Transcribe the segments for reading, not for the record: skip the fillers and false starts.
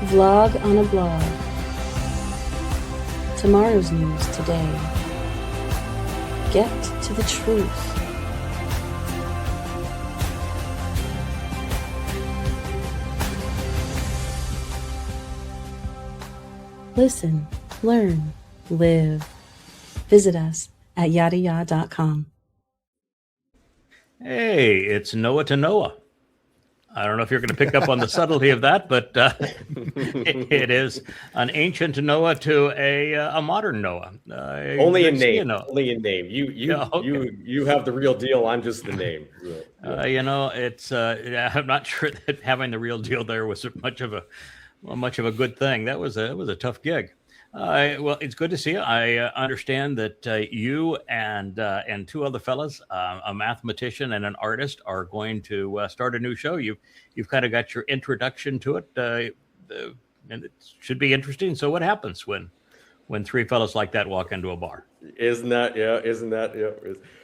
Vlog on a blog. Tomorrow's news today. Get to the truth. Listen, learn, live. Visit us at yadayah.com. Hey, it's Noah to Noah. I don't know if you're going to pick up on the subtlety of that, but it is an ancient Noah to a modern Noah. Only in name. Only in name. You have the real deal. I'm just the name. It's. I'm not sure that having the real deal there was much of a good thing. That was a tough gig. Well, it's good to see you. I understand that you and two other fellas, a mathematician and an artist, are going to start a new show. You've kind of got your introduction to it, and it should be interesting. So, what happens when three fellas like that walk into a bar? Isn't that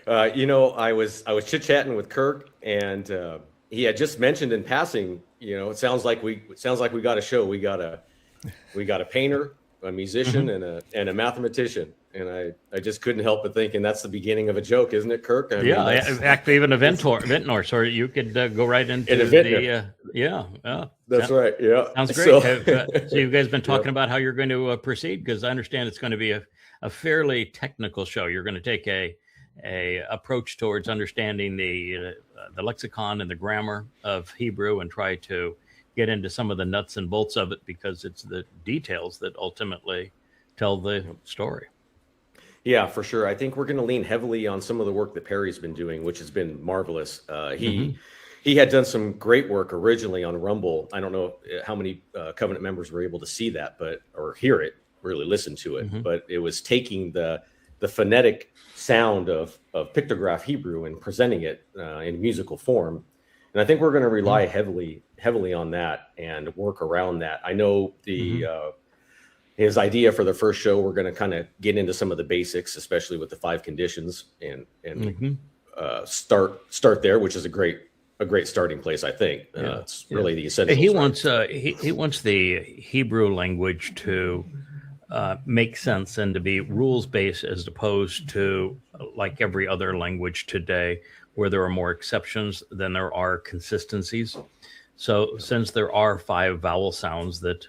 I was chit-chatting with Kirk, and he had just mentioned in passing. It sounds like we got a show. We got a painter, a musician, and a mathematician, and I just couldn't help but thinking that's the beginning of a joke, isn't it, Kirk? Actually, even a vintner. So you could go right into That's right. Yeah, sounds great. So you guys been talking about how you're going to proceed, because I understand it's going to be a fairly technical show. You're going to take a approach towards understanding the lexicon and the grammar of Hebrew and try to get into some of the nuts and bolts of it, because it's the details that ultimately tell the story. Yeah, for sure. I think we're going to lean heavily on some of the work that Perry's been doing, which has been marvelous. He had done some great work originally on Rumble. I don't know how many Covenant members were able to see that, or hear it, really listen to it. But it was taking the phonetic sound of pictograph Hebrew and presenting it in musical form. And I think we're going to rely heavily on that and work around that. I know his idea for the first show, we're going to kind of get into some of the basics, especially with the 5 conditions, and start there, which is a great starting place. I think it's really the essential. He wants the Hebrew language to make sense and to be rules based, as opposed to like every other language today, where there are more exceptions than there are consistencies. So since there are 5 vowel sounds that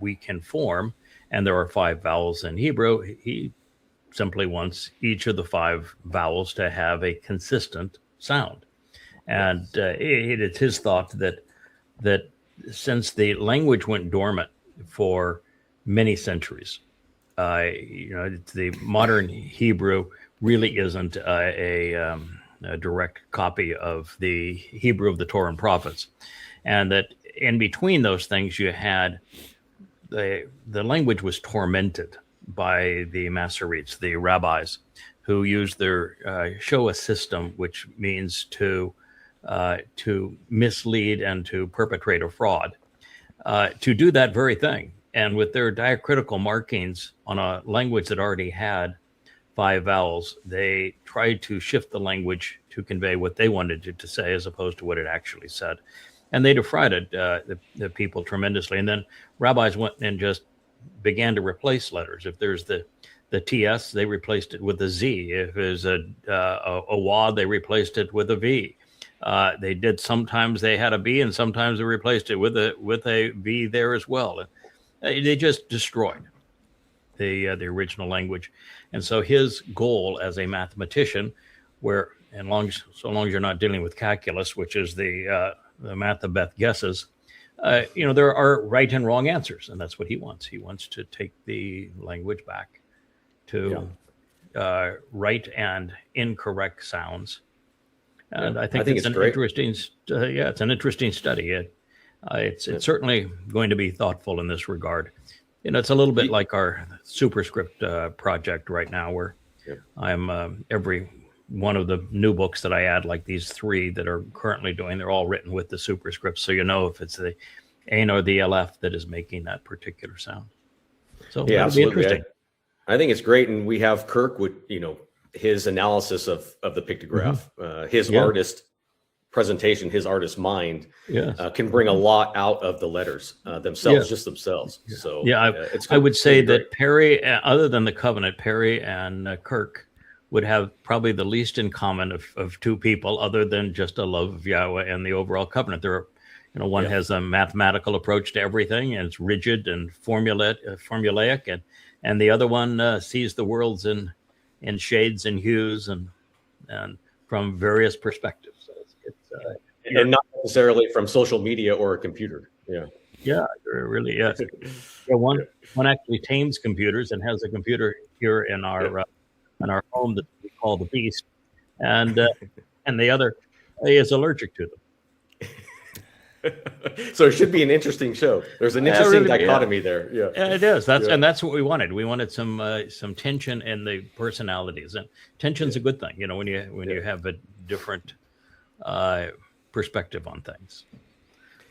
we can form, and there are 5 vowels in Hebrew, he simply wants each of the 5 vowels to have a consistent sound. And it's his thought that since the language went dormant for many centuries, the modern Hebrew really isn't a direct copy of the Hebrew of the Torah and prophets, and that in between those things you had the language was tormented by the Masoretes, the rabbis, who used their Shoah system, which means to mislead and to perpetrate a fraud, to do that very thing. And with their diacritical markings on a language that already had 5 vowels, they tried to shift the language to convey what they wanted it to say, as opposed to what it actually said. And they defrauded the people tremendously. And then rabbis went and just began to replace letters. If there's the TS, they replaced it with a Z. If there's a WA, they replaced it with a V. Sometimes they had a B, and sometimes they replaced it with a V there as well. They just destroyed the original language. And so his goal as a mathematician, so long as you're not dealing with calculus, which is the math of Beth guesses, there are right and wrong answers, and that's what he wants. He wants to take the language back to right and incorrect sounds. And I think it's an interesting. It's an interesting study. It's certainly going to be thoughtful in this regard. It's a little bit like our superscript project right now, where I'm every one of the new books that I add, like these 3 that are currently doing, they're all written with the superscript, so if it's the Ain or the LF that is making that particular sound. So that'll be interesting. I think it's great, and we have Kirk with his analysis of the pictograph, his artist presentation, his artist mind, Yes. can bring a lot out of the letters themselves, just themselves. Yeah. So I would say that Perry, other than the covenant, Perry and Kirk would have probably the least in common of two people, other than just a love of Yahweh and the overall covenant. There are, one has a mathematical approach to everything, and it's rigid and formulaic, and the other one sees the worlds in shades and hues and from various perspectives. So and not necessarily from social media or a computer. Yeah, really. Yeah, one actually tames computers and has a computer here in our home that we call the Beast, and the other is allergic to them. So it should be an interesting show. There's an interesting dichotomy there. Yeah, it is. That's what we wanted. We wanted some tension in the personalities, and tension's a good thing. When you have a different perspective on things.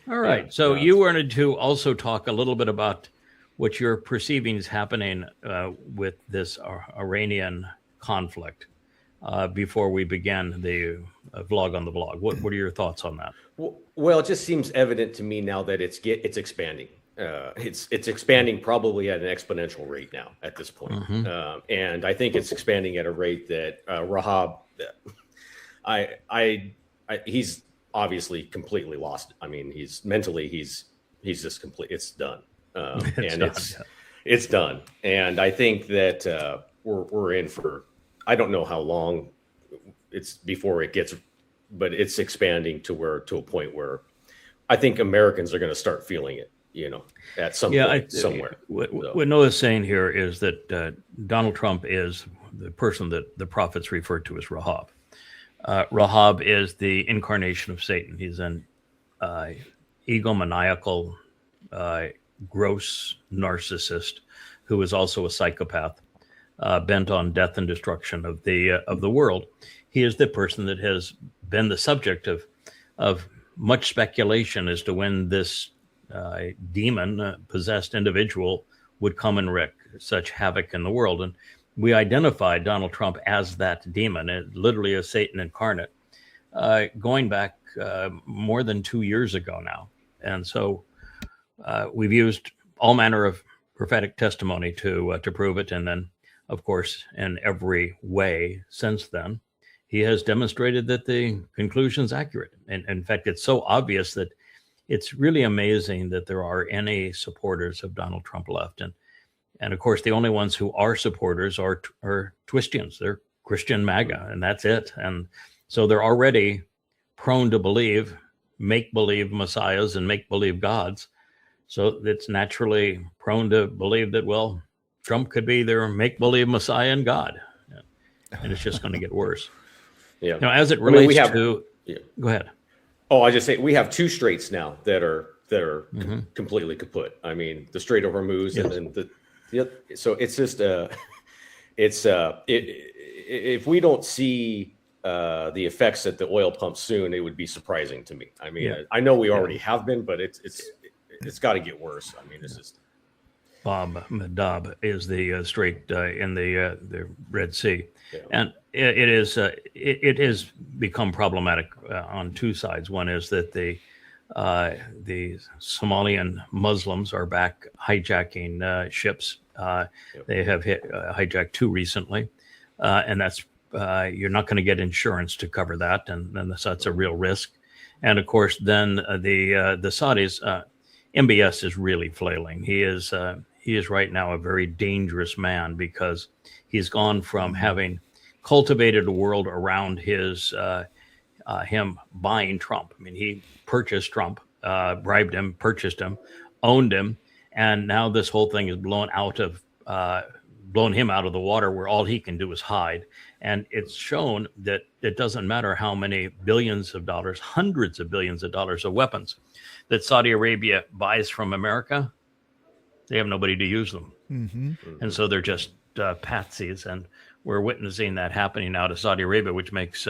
All right. So you wanted to also talk a little bit about what you're perceiving is happening with this Iranian conflict before we begin the vlog on the blog. What are your thoughts on that? Well, it just seems evident to me now that it's expanding. It's expanding probably at an exponential rate now at this point. Mm-hmm. And I think it's expanding at a rate that Rahab, he's obviously completely lost. I mean, he's just complete. It's done. It's done. And I think that we're in for, I don't know how long it's before it gets, but it's expanding to a point where I think Americans are going to start feeling it, at some point somewhere. What Noah's saying here is that Donald Trump is the person that the prophets referred to as Rahab. Rahab is the incarnation of Satan. He's an egomaniacal, gross narcissist who is also a psychopath, bent on death and destruction of the world. He is the person that has been the subject of much speculation as to when this demon possessed individual would come and wreak such havoc in the world. And we identified Donald Trump as that demon, literally a Satan incarnate, going back more than 2 years ago now. And so we've used all manner of prophetic testimony to prove it. And then, of course, in every way since then, he has demonstrated that the conclusion is accurate. And in fact, it's so obvious that it's really amazing that there are any supporters of Donald Trump left. And of course, the only ones who are supporters are Twistians. They're Christian MAGA, and that's it. And so they're already prone to believe make-believe messiahs and make-believe gods. So it's naturally prone to believe that, well, Trump could be their make-believe messiah and God. And it's just going to get worse. Yeah. Now, as it relates to... Go ahead. Oh, I just say we have two straits now that are completely kaput. I mean, the Strait of Hormuz, and then so it's just if we don't see the effects at the oil pump soon, it would be surprising to me. I mean, I know we already have been, but it's got to get worse. I mean, it's just Bab Madab is the strait in the Red Sea, and it has become problematic on two sides. One is that the Somalian Muslims are back hijacking ships. They have hijacked two recently, and that's you're not going to get insurance to cover that, and that's a real risk. And of course, then the Saudis, MBS is really flailing. He is right now a very dangerous man because he's gone from having cultivated a world around him buying Trump. I mean, he purchased Trump, bribed him, purchased him, owned him, and now this whole thing is blown him out of the water where all he can do is hide. And it's shown that it doesn't matter how many billions of dollars, hundreds of billions of dollars of weapons that Saudi Arabia buys from America, they have nobody to use them. Mm-hmm. And so they're just patsies. And we're witnessing that happening now to Saudi Arabia, which makes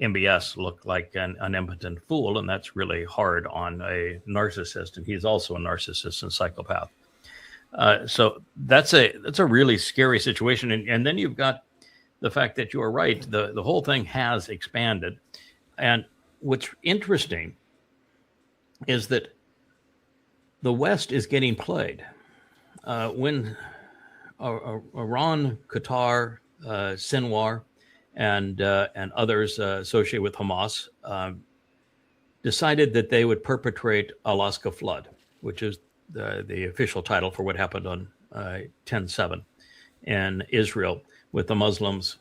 MBS look like an impotent fool. And that's really hard on a narcissist. And he's also a narcissist and psychopath. So that's a really scary situation. And then you've got the fact that you are right. The whole thing has expanded. And what's interesting is that the West is getting played. When Iran, Qatar, Sinwar, and others associated with Hamas decided that they would perpetrate Alaska flood, which is the official title for what happened on 10/7 in Israel, with the Muslims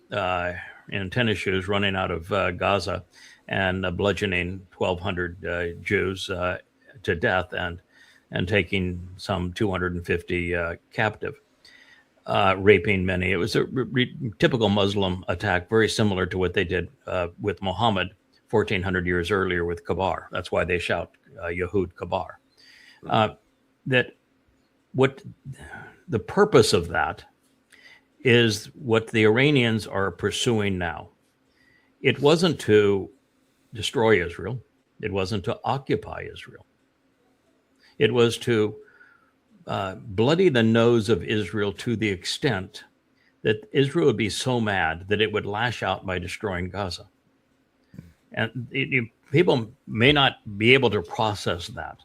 in tennis shoes running out of Gaza and bludgeoning 1,200 Jews to death and taking some 250 captive, raping many. It was a typical Muslim attack, very similar to what they did with Muhammad 1,400 years earlier with Kabar. That's why they shout Yahud Kabar. That what the purpose of that is what the Iranians are pursuing now. It wasn't to destroy Israel. It wasn't to occupy Israel. It was to bloody the nose of Israel to the extent that Israel would be so mad that it would lash out by destroying Gaza. And people may not be able to process that,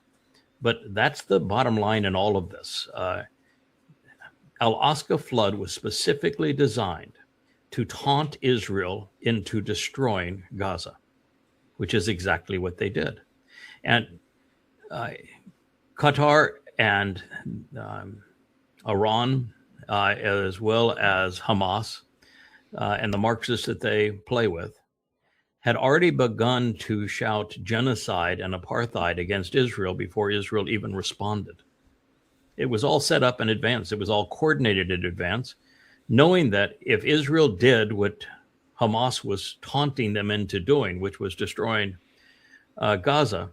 but that's the bottom line in all of this. Alaska flood was specifically designed to taunt Israel into destroying Gaza, which is exactly what they did. And Qatar and Iran, as well as Hamas and the Marxists that they play with, had already begun to shout genocide and apartheid against Israel before Israel even responded. It was all set up in advance. It was all coordinated in advance, knowing that if Israel did what Hamas was taunting them into doing, which was destroying Gaza,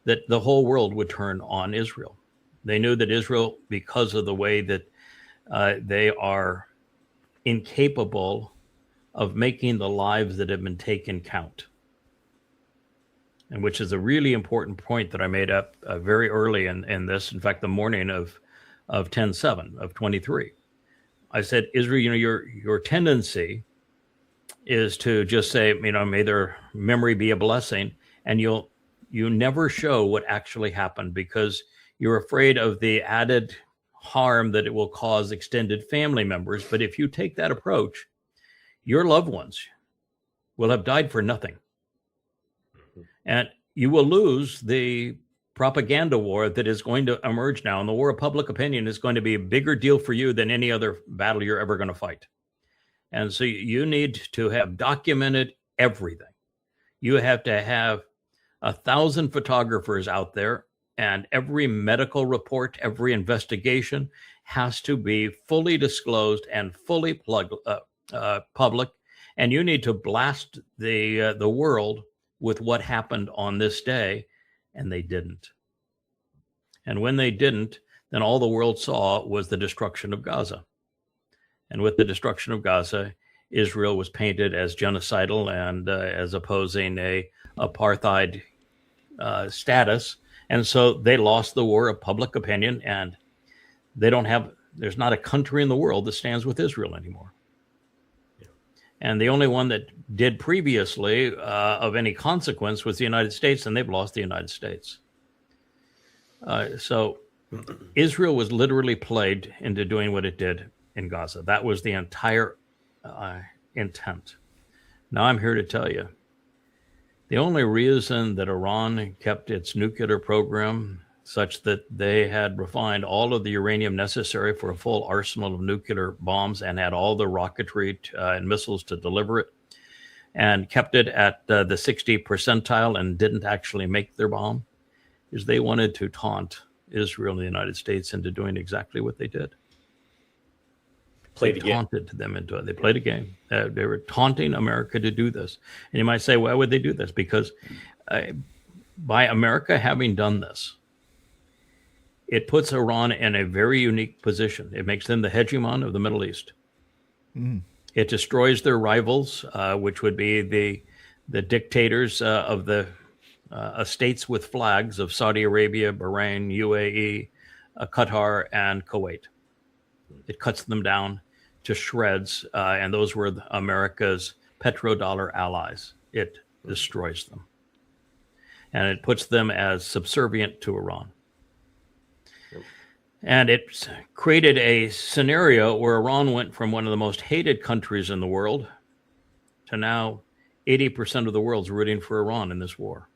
that the whole world would turn on Israel. They knew that Israel, because of the way that they are incapable of making the lives that have been taken count, and which is a really important point that I made up very early in this. In fact, the morning of 10/7 of 23, I said, Israel, your tendency is to just say, may their memory be a blessing, and you never show what actually happened because you're afraid of the added harm that it will cause extended family members. But if you take that approach, your loved ones will have died for nothing. And you will lose the propaganda war that is going to emerge now. And the war of public opinion is going to be a bigger deal for you than any other battle you're ever going to fight. And so you need to have documented everything. You have to have 1,000 photographers out there, and every medical report, every investigation has to be fully disclosed and fully public. And you need to blast the world with what happened on this day, and they didn't. And when they didn't, then all the world saw was the destruction of Gaza. And with the destruction of Gaza, Israel was painted as genocidal and as opposing a apartheid status. And so they lost the war of public opinion, and there's not a country in the world that stands with Israel anymore. Yeah. And the only one that did previously of any consequence was the United States, and they've lost the United States. So Israel was literally played into doing what it did in Gaza. That was the entire intent. Now I'm here to tell you, the only reason that Iran kept its nuclear program such that they had refined all of the uranium necessary for a full arsenal of nuclear bombs and had all the rocketry and missiles to deliver it, and kept it at the 60 percentile and didn't actually make their bomb, is they wanted to taunt Israel and the United States into doing exactly what they did. They taunted them into it. They played a game. They were taunting America to do this. And you might say, why would they do this? Because by America having done this, it puts Iran in a very unique position. It makes them the hegemon of the Middle East. Mm. It destroys their rivals, which would be the dictators of the states with flags of Saudi Arabia, Bahrain, UAE, Qatar, and Kuwait. It cuts them down to shreds, and those were America's petrodollar allies. It destroys them. and it puts them as subservient to Iran. And it created a scenario where Iran went from one of the most hated countries in the world to now 80% of the world's rooting for Iran in this war.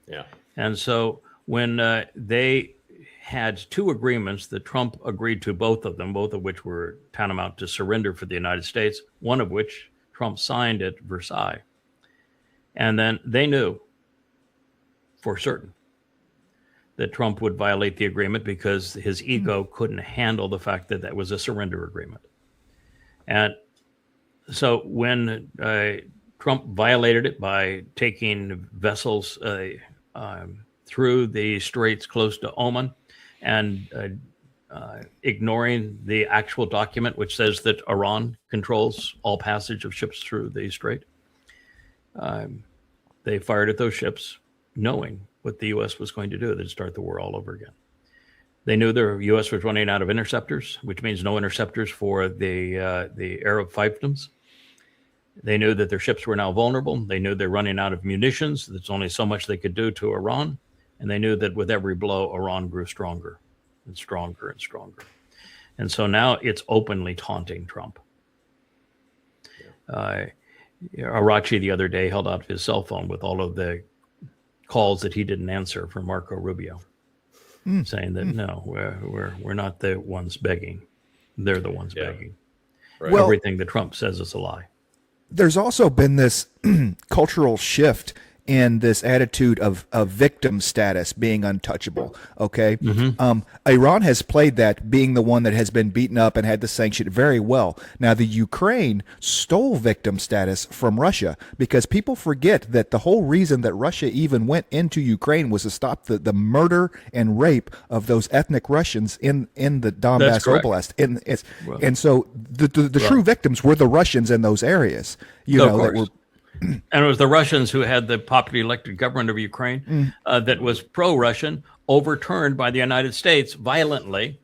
Yeah. And so when they had two agreements that Trump agreed to, both of them, both of which were tantamount to surrender for the United States, one of which Trump signed at Versailles. And then they knew for certain that Trump would violate the agreement because his ego couldn't handle the fact that that was a surrender agreement. And so when Trump violated it by taking vessels through the straits close to Oman and ignoring the actual document which says that Iran controls all passage of ships through the strait, they fired at those ships knowing what the U.S. was going to do. They'd start the war all over again. They knew the U.S. was running out of interceptors, which means no interceptors for the Arab fiefdoms. They knew that their ships were now vulnerable. They knew they're running out of munitions. There's only so much they could do to Iran. And they knew that with every blow, Iran grew stronger and stronger and stronger. And so now it's openly taunting Trump. Arachi the other day held out his cell phone with all of the calls that he didn't answer from Marco Rubio, saying that no, we're not the ones begging; they're the ones begging. Right. Well, everything that Trump says is a lie. There's also been this cultural shift in this attitude of victim status being untouchable. Okay. Iran has played that, being the one that has been beaten up and had the sanction very well. Now, the Ukraine stole victim status from Russia, because people forget that the whole reason that Russia even went into Ukraine was to stop the murder and rape of those ethnic Russians in the Donbass Oblast. And so the true victims were the Russians in those areas, that were. And it was the Russians who had the popularly elected government of Ukraine that was pro-Russian, overturned by the United States violently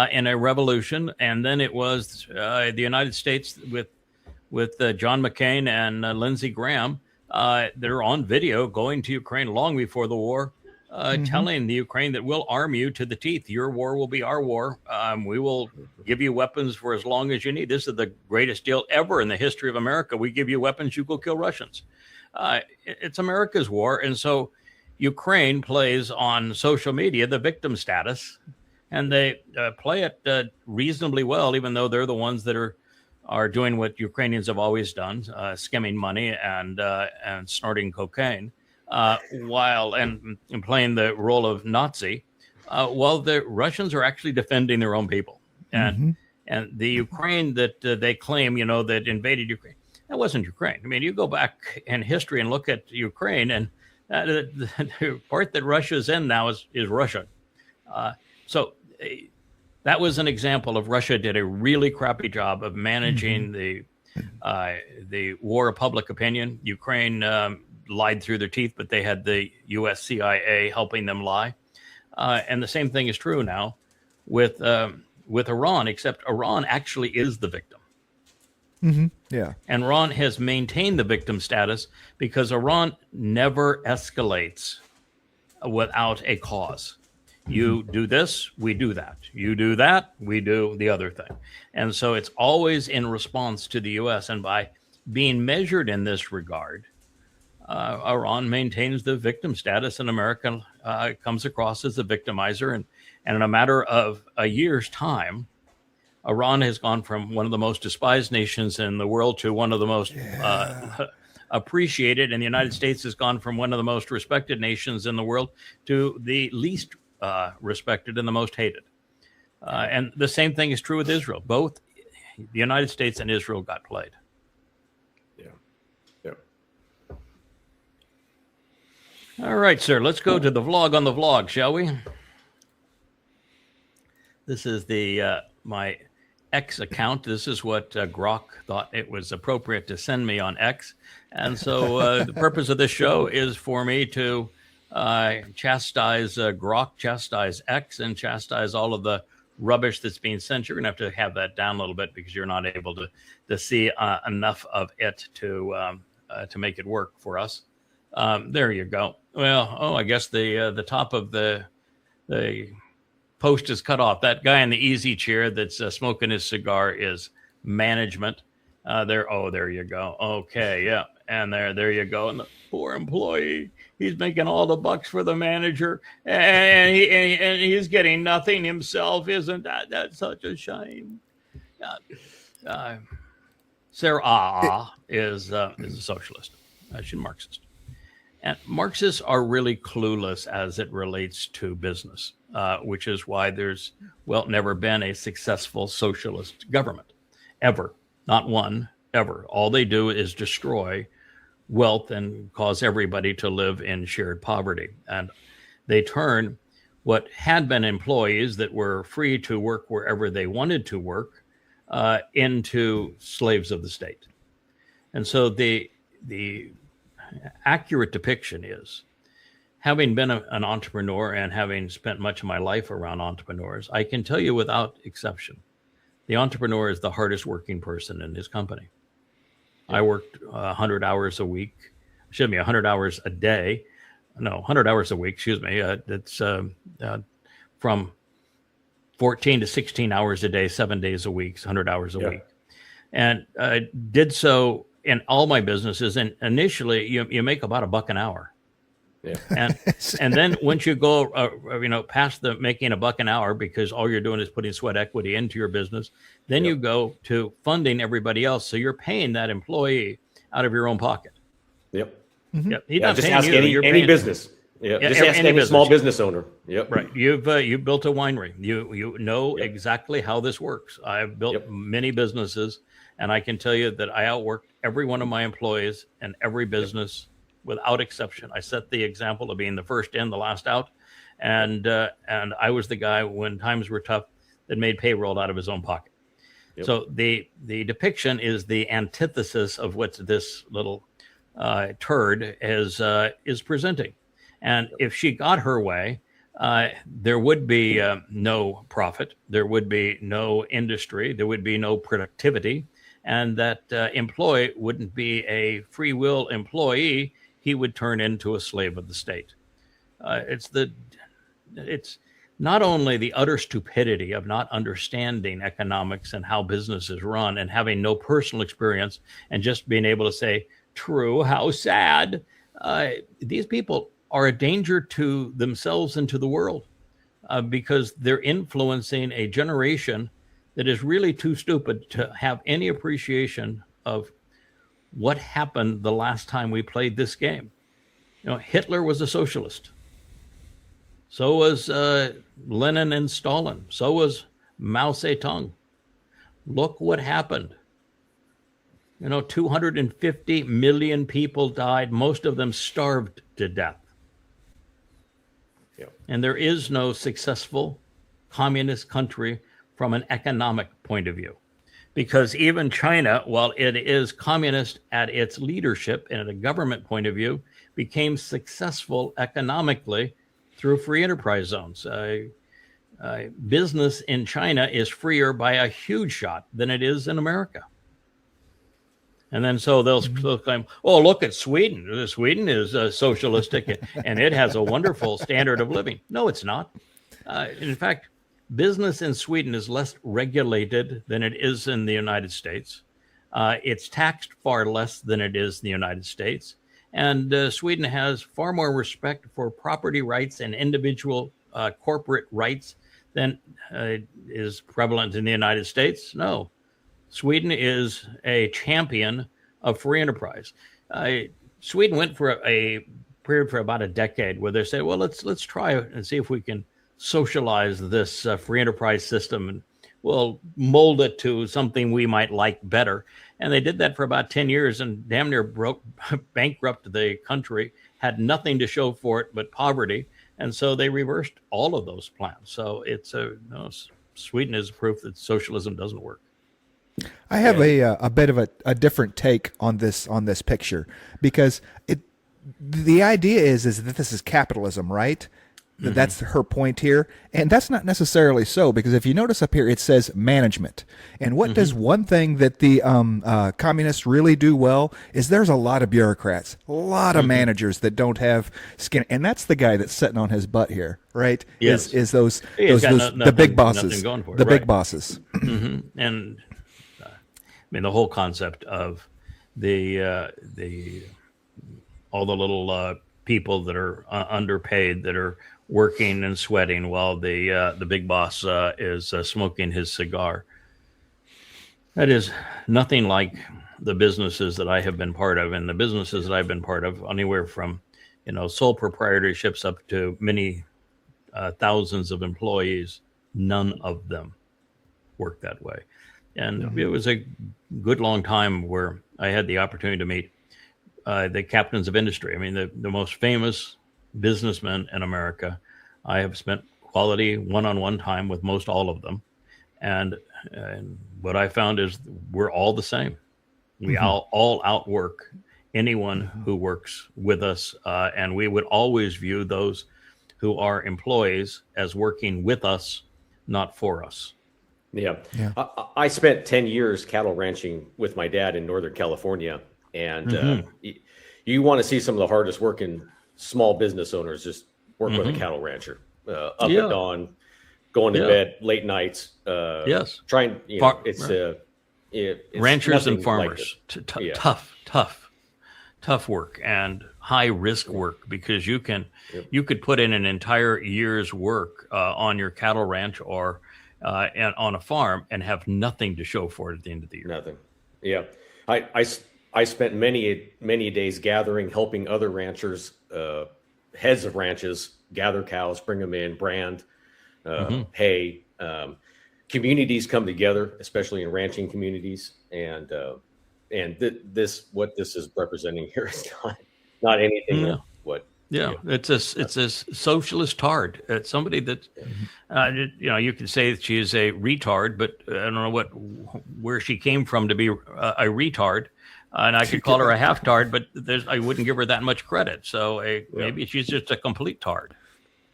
in a revolution. And then it was the United States with John McCain and Lindsey Graham that are on video going to Ukraine long before the war, telling the Ukraine that we'll arm you to the teeth. Your war will be our war. We will give you weapons for as long as you need. This is the greatest deal ever in the history of America. We give you weapons, you go kill Russians. It's America's war. And so Ukraine plays on social media the victim status, and they play it reasonably well, even though they're the ones that are doing what Ukrainians have always done, skimming money and snorting cocaine. While playing the role of Nazi, while the Russians are actually defending their own people. And the Ukraine that they claim, that invaded Ukraine, that wasn't Ukraine. I mean, you go back in history and look at Ukraine, and the part that Russia's in now is Russia. So that was an example of Russia did a really crappy job of managing the war of public opinion. Ukraine lied through their teeth, but they had the U.S. CIA helping them lie. And the same thing is true now with Iran, except Iran actually is the victim. Yeah. And Iran has maintained the victim status because Iran never escalates without a cause. You do this, we do that. You do that, we do the other thing. And so it's always in response to the U.S. And by being measured in this regard, Iran maintains the victim status, and America comes across as a victimizer. And in a matter of a year's time, Iran has gone from one of the most despised nations in the world to one of the most appreciated. And the United States has gone from one of the most respected nations in the world to the least respected and the most hated. And the same thing is true with Israel. Both the United States and Israel got played. All right, sir, let's go to the vlog on the vlog, shall we? This is the my X account. This is what Grok thought it was appropriate to send me on X. And so the purpose of this show is for me to chastise Grok, chastise X, and chastise all of the rubbish that's being sent. You're going to have that down a little bit because you're not able to see enough of it to make it work for us. There you go. Well, I guess the top of the post is cut off. That guy in the easy chair that's smoking his cigar is management. There you go. Okay, yeah, and there you go. And the poor employee, he's making all the bucks for the manager, and he's getting nothing himself. Isn't that's such a shame? Sarah is a socialist. She's Marxist. And Marxists are really clueless as it relates to business, which is why there's, never been a successful socialist government, ever. Not one, ever. All they do is destroy wealth and cause everybody to live in shared poverty. And they turn what had been employees that were free to work wherever they wanted to work into slaves of the state. And so the accurate depiction is, having been an entrepreneur and having spent much of my life around entrepreneurs, I can tell you without exception, the entrepreneur is the hardest working person in his company. I worked 100 hours a week, 100 hours a day. No, 100 hours a week, It's from 14 to 16 hours a day, 7 days a week, 100 hours a week. And I did so in all my businesses. And initially you make about $1 an hour. Yeah. And then once you go, past the making $1 an hour, because all you're doing is putting sweat equity into your business, then you go to funding everybody else. So you're paying that employee out of your own pocket. Yep. Mm-hmm. Yep. He's not just paying ask you. any business. Yep. Just ask any small business owner. Yep. Right. You've built a winery. You know exactly how this works. I've built many businesses, and I can tell you that I outworked every one of my employees in every business without exception. I set the example of being the first in, the last out, and I was the guy when times were tough that made payroll out of his own pocket. Yep. So the depiction is the antithesis of what this little turd is presenting. And if she got her way, there would be no profit, there would be no industry, there would be no productivity, and that employee wouldn't be a free will employee. He would turn into a slave of the state. It's not only the utter stupidity of not understanding economics and how business is run and having no personal experience and just being able to say, true, how sad. These people are a danger to themselves and to the world because they're influencing a generation that is really too stupid to have any appreciation of what happened the last time we played this game. Hitler was a socialist. So was Lenin and Stalin. So was Mao Zedong. Look what happened. 250 million people died. Most of them starved to death. Yeah. And there is no successful communist country from an economic point of view. Because even China, while it is communist at its leadership and at a government point of view, became successful economically through free enterprise zones. Business in China is freer by a huge shot than it is in America. And then so they'll claim, oh, look at Sweden. Sweden is socialistic and it has a wonderful standard of living. No, it's not. In fact, business in Sweden is less regulated than it is in the United States. It's taxed far less than it is in the United States. And Sweden has far more respect for property rights and individual corporate rights than is prevalent in the United States. No, Sweden is a champion of free enterprise. Sweden went for a period for about a decade where they say, well, let's try and see if we can socialize this free enterprise system and we'll mold it to something we might like better. And they did that for about 10 years and damn near bankrupted the country, had nothing to show for it but poverty. And so they reversed all of those plans. So Sweden is proof that socialism doesn't work. I have a bit of a different take on this picture because the idea is that this is capitalism, right? That's her point here. And that's not necessarily so, because if you notice up here, it says management. And what does one thing that the communists really do well is there's a lot of bureaucrats, a lot of managers that don't have skin. And that's the guy that's sitting on his butt here, right? Yes. Is those Nothing, the big bosses, going for it. the big bosses. And I mean, the whole concept of the all the little people that are underpaid, that are working and sweating while the big boss is smoking his cigar. That is nothing like the businesses that I have been part of, and the businesses that I've been part of, anywhere from sole proprietorships up to many thousands of employees. None of them work that way. And it was a good long time where I had the opportunity to meet the captains of industry. I mean, the most famous businessmen in America. I have spent quality one-on-one time with most all of them. And what I found is we're all the same. We all outwork anyone who works with us. And we would always view those who are employees as working with us, not for us. Yeah. I spent 10 years cattle ranching with my dad in Northern California. And you want to see some of the hardest working small business owners just work with a cattle rancher, up at dawn, going to bed late nights. Yes. Trying, it's ranchers and farmers. Tough work and high risk work, because you could put in an entire year's work on your cattle ranch or and on a farm and have nothing to show for it at the end of the year. Nothing. Yeah. I spent many days gathering, helping other ranchers, heads of ranches, gather cows, bring them in, brand, hay. Communities come together, especially in ranching communities, and what this is representing here is not anything like what. Yeah, it's a socialist tard. It's somebody that, you could say that she is a retard, but I don't know where she came from to be a retard. And I could call her a half tard, but I wouldn't give her that much credit. So maybe she's just a complete tard.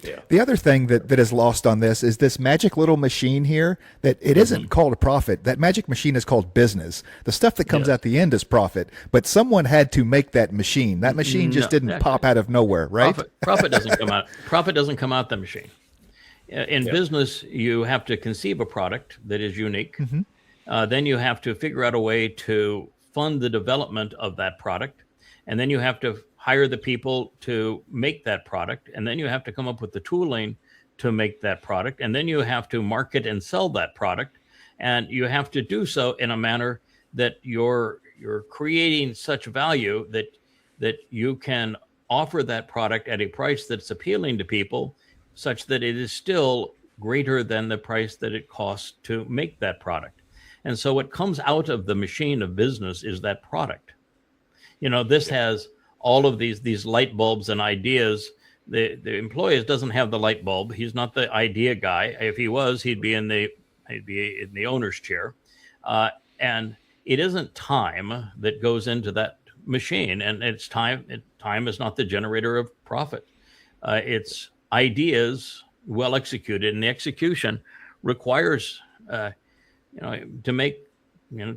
Yeah. The other thing that is lost on this is this magic little machine here, that it isn't called a profit. That magic machine is called business. The stuff that comes at the end is profit, but someone had to make that machine. That machine just didn't pop out of nowhere, right? Profit doesn't come out. Profit doesn't come out the machine. In business, you have to conceive a product that is unique. Then you have to figure out a way to fund the development of that product. And then you have to hire the people to make that product. And then you have to come up with the tooling to make that product. And then you have to market and sell that product. And you have to do so in a manner that you're creating such value that you can offer that product at a price that's appealing to people, such that it is still greater than the price that it costs to make that product. And so what comes out of the machine of business is that product. This has all of these light bulbs and ideas. The employee doesn't have the light bulb. He's not the idea guy. If he was, he'd be in the owner's chair. And it isn't time that goes into that machine. And it's time. Time is not the generator of profit. It's ideas well executed, and the execution requires to make,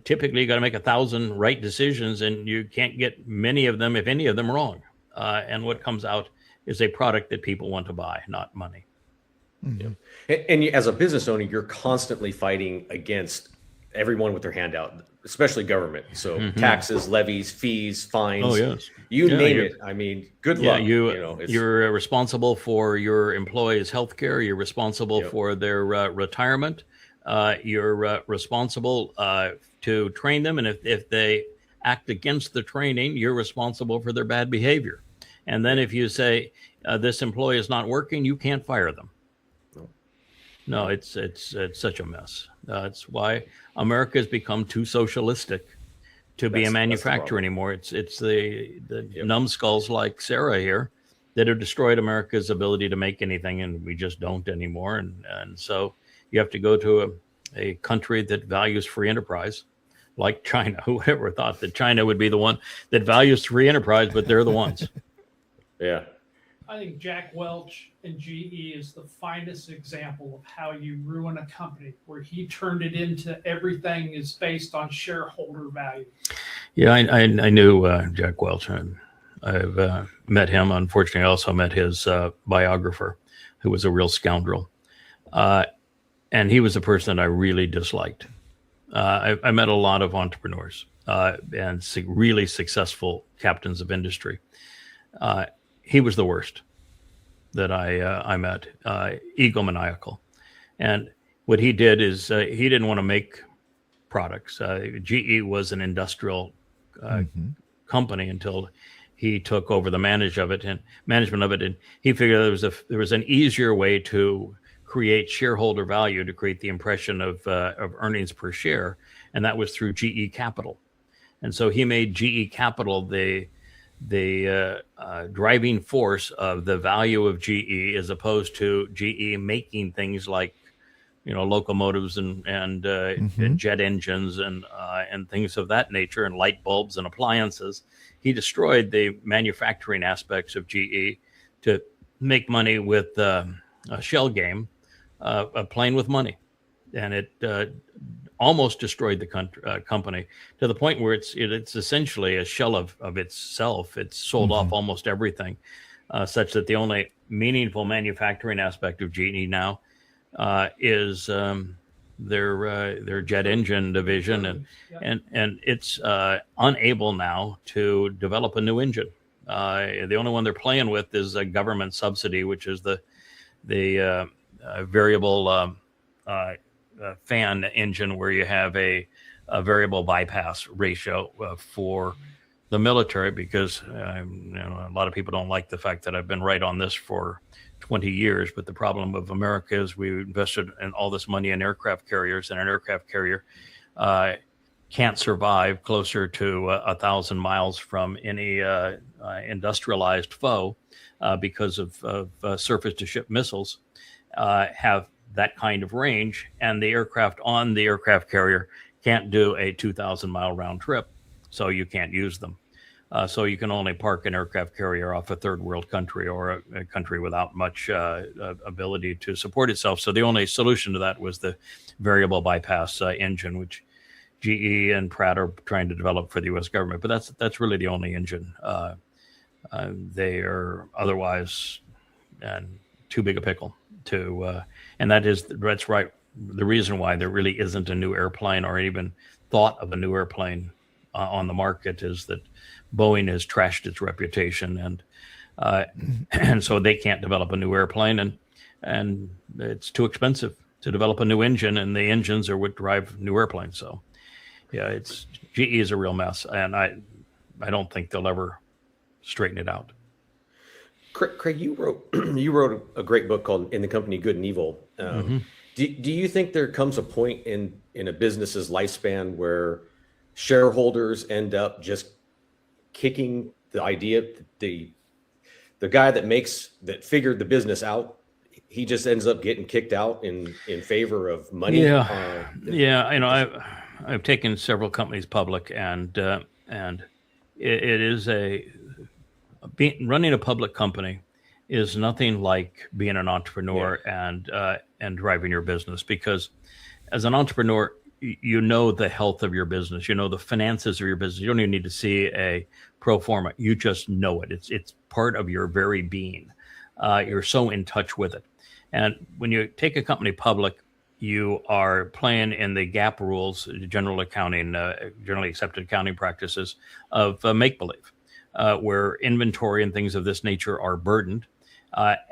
typically you got to make 1,000 right decisions, and you can't get many of them, if any of them, wrong. And what comes out is a product that people want to buy, not money. And as a business owner, you're constantly fighting against everyone with their hand out, especially government. So taxes, levies, fees, fines. Oh, yes. You name it. I mean, good luck. You're responsible for your employees' health care. You're responsible for their retirement. You're responsible to train them. And if they act against the training, you're responsible for their bad behavior. And then if you say this employee is not working, you can't fire them. No, it's such a mess. It's why America has become too socialistic to be a manufacturer anymore. It's the numbskulls like Sarah here that have destroyed America's ability to make anything, and we just don't anymore. And so you have to go to a country that values free enterprise, like China. Whoever thought that China would be the one that values free enterprise, but they're the ones. Yeah. I think Jack Welch and GE is the finest example of how you ruin a company, where he turned it into everything is based on shareholder value. Yeah, I knew Jack Welch. I've met him. Unfortunately, I also met his biographer, who was a real scoundrel. And he was a person that I really disliked. I met a lot of entrepreneurs and really successful captains of industry. He was the worst that I met, egomaniacal. And what he did is he didn't want to make products. GE was an industrial company until he took over the management of it, and he figured there was an easier way to create shareholder value, to create the impression of earnings per share, and that was through GE Capital. And so he made GE Capital the driving force of the value of GE, as opposed to GE making things like, locomotives and jet engines and things of that nature, and light bulbs and appliances. He destroyed the manufacturing aspects of GE to make money with a shell game, playing with money, and it almost destroyed the company to the point where it's essentially a shell of itself. It's sold off almost everything, such that the only meaningful manufacturing aspect of GE now is their jet engine division, and it's unable now to develop a new engine. The only one they're playing with is a government subsidy, which is the variable fan engine, where you have a variable bypass ratio for the military, because a lot of people don't like the fact that I've been right on this for 20 years. But the problem of America is we invested in all this money in aircraft carriers, and an aircraft carrier can't survive closer to 1,000 miles from any industrialized foe because of surface-to-ship missiles have that kind of range, and the aircraft on the aircraft carrier can't do a 2,000-mile round trip, so you can't use them. So you can only park an aircraft carrier off a third world country, or a country without much ability to support itself. So the only solution to that was the variable bypass engine, which GE and Pratt are trying to develop for the U.S. government. But that's really the only engine. They are otherwise too big a pickle to, and that's right. The reason why there really isn't a new airplane, or even thought of a new airplane on the market, is that Boeing has trashed its reputation, and so they can't develop a new airplane, and it's too expensive to develop a new engine, and the engines are what drive new airplanes. So, yeah, GE is a real mess, and I don't think they'll ever straighten it out. Craig, you wrote a great book called "In the Company, Good and Evil." Do you think there comes a point in a business's lifespan where shareholders end up just kicking the idea, the guy that figured the business out, he just ends up getting kicked out in favor of money? Yeah. I've taken several companies public, and it is running a public company is nothing like being an entrepreneur and driving your business, because as an entrepreneur, you know the health of your business, you know the finances of your business. You don't even need to see a pro forma. You just know it. It's part of your very being. You're so in touch with it. And when you take a company public, you are playing in the GAAP rules, generally accepted accounting practices of make-believe, where inventory and things of this nature are burdened.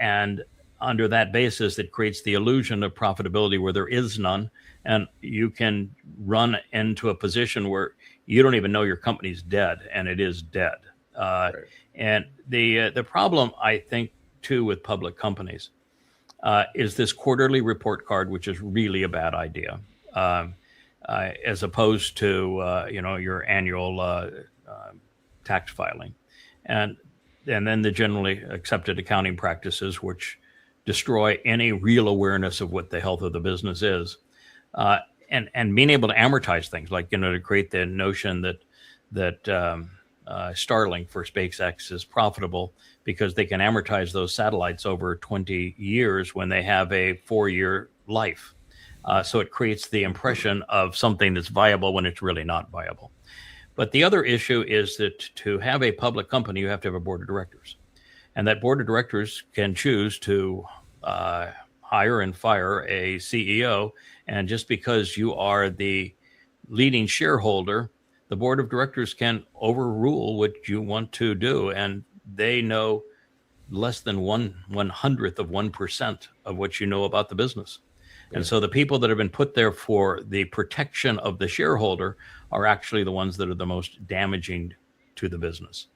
And under that basis, it creates the illusion of profitability where there is none. And you can run into a position where you don't even know your company's dead, and it is dead. Right. And the problem, I think, too, with public companies is this quarterly report card, which is really a bad idea, as opposed to your annual tax filing, and then the generally accepted accounting practices, which destroy any real awareness of what the health of the business is. And being able to amortize things, like, to create the notion that Starlink for SpaceX is profitable because they can amortize those satellites over 20 years when they have a 4-year life. So it creates the impression of something that's viable when it's really not viable. But the other issue is that to have a public company, you have to have a board of directors. And that board of directors can choose to hire and fire a CEO. And just because you are the leading shareholder, the board of directors can overrule what you want to do. And they know less than 1/100th of 1% of what you know about the business. And so the people that have been put there for the protection of the shareholder are actually the ones that are the most damaging to the business.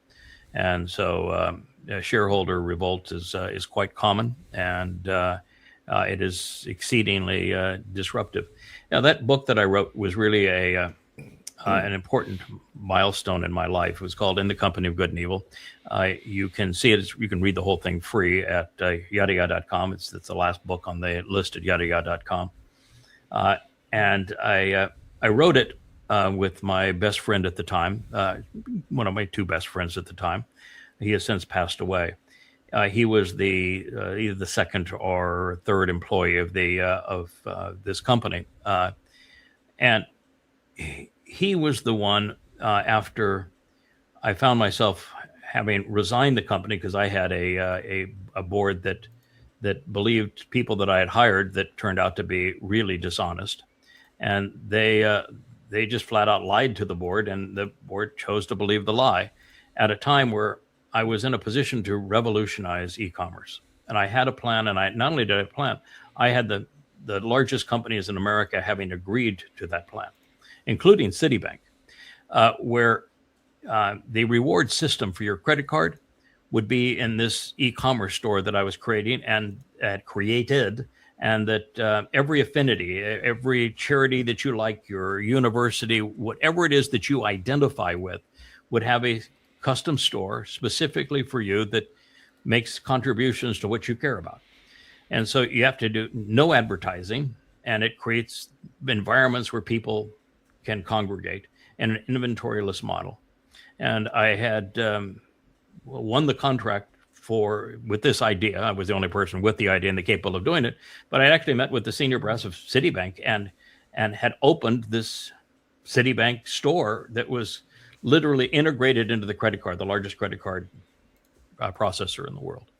And so shareholder revolt is quite common, and it is exceedingly disruptive. Now, that book that I wrote was really an important milestone in my life. It was called In the Company of Good and Evil. You can see it. You can read the whole thing free at Yahowah.com. It's the last book on the list at Yahowah.com. And I wrote it with my best friend at the time, one of my two best friends at the time. He has since passed away. He was either the second or third employee of this company, and he was the one after I found myself having resigned the company because I had a board that believed people that I had hired that turned out to be really dishonest, and they just flat out lied to the board, and the board chose to believe the lie at a time where I was in a position to revolutionize e-commerce. And I had a plan, and not only did I have a plan, I had the largest companies in America having agreed to that plan, including Citibank, where the reward system for your credit card would be in this e-commerce store that I was creating and had created, and that every affinity, every charity that you like, your university, whatever it is that you identify with, would have a custom store specifically for you that makes contributions to what you care about. And so you have to do no advertising, and it creates environments where people can congregate in an inventoryless model. And I had won the contract with this idea. I was the only person with the idea and capable of doing it, but I actually met with the senior brass of Citibank and had opened this Citibank store that was literally integrated into the credit card, the largest credit card processor in the world.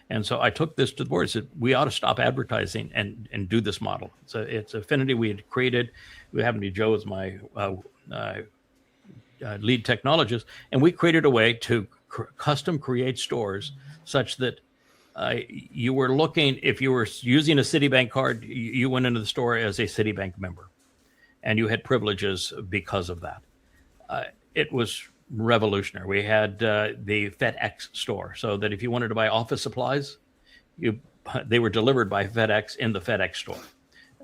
And so I took this to the board and said, we ought to stop advertising and do this model. So it's Affinity we had created. We happened to be Joe as my lead technologist, and we created a way to custom create stores such that you were looking, if you were using a Citibank card, you went into the store as a Citibank member, and you had privileges because of that. It was revolutionary. We had the FedEx store, so that if you wanted to buy office supplies, they were delivered by FedEx in the FedEx store.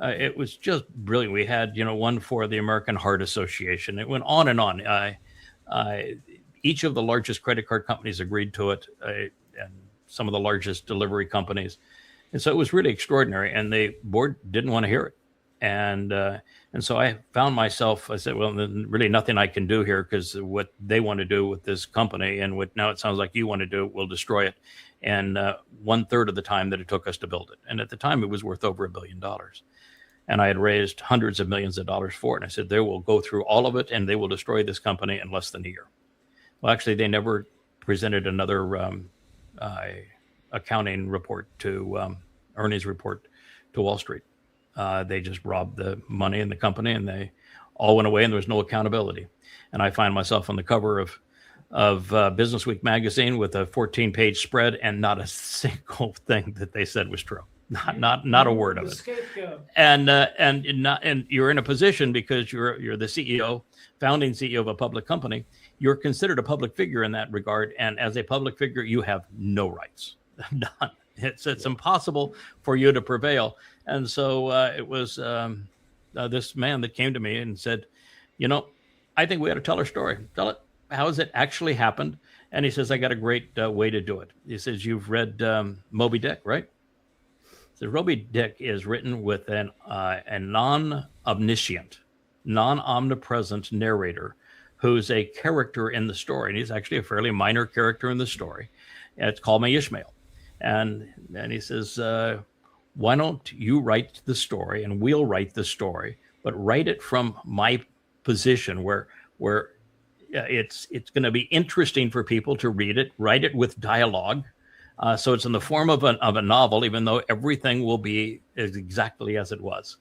It was just brilliant. We had, one for the American Heart Association. It went on and on. Each of the largest credit card companies agreed to it, and some of the largest delivery companies. And so it was really extraordinary, and the board didn't want to hear it. And so I found myself, I said, well, there's really nothing I can do here, because what they want to do with this company and what now it sounds like you want to do will destroy it. And 1/3 of the time that it took us to build it. And at the time, it was worth over $1 billion. And I had raised hundreds of millions of dollars for it. And I said, they will go through all of it and they will destroy this company in less than a year. Well, actually, they never presented another accounting report earnings report to Wall Street. They just robbed the money in the company, and they all went away, and there was no accountability. And I find myself on the cover of Business Week magazine with a 14-page spread, and not a single thing that they said was true. Not a word of it. Scapegoat. And you're in a position, because you're the CEO, founding CEO of a public company. You're considered a public figure in that regard, and as a public figure, you have no rights. None. It's impossible for you to prevail. And so it was this man that came to me and said, I think we ought to tell our story. Tell it. How has it actually happened? And he says, I got a great way to do it. He says, you've read Moby Dick, right? So Moby Dick is written with a non-omniscient, non-omnipresent narrator who's a character in the story, and he's actually a fairly minor character in the story. And it's called My Ishmael. And he says, why don't you write the story, and we'll write the story, but write it from my position where it's going to be interesting for people to read it, write it with dialogue. So it's in the form of a novel, even though everything will be exactly as it was.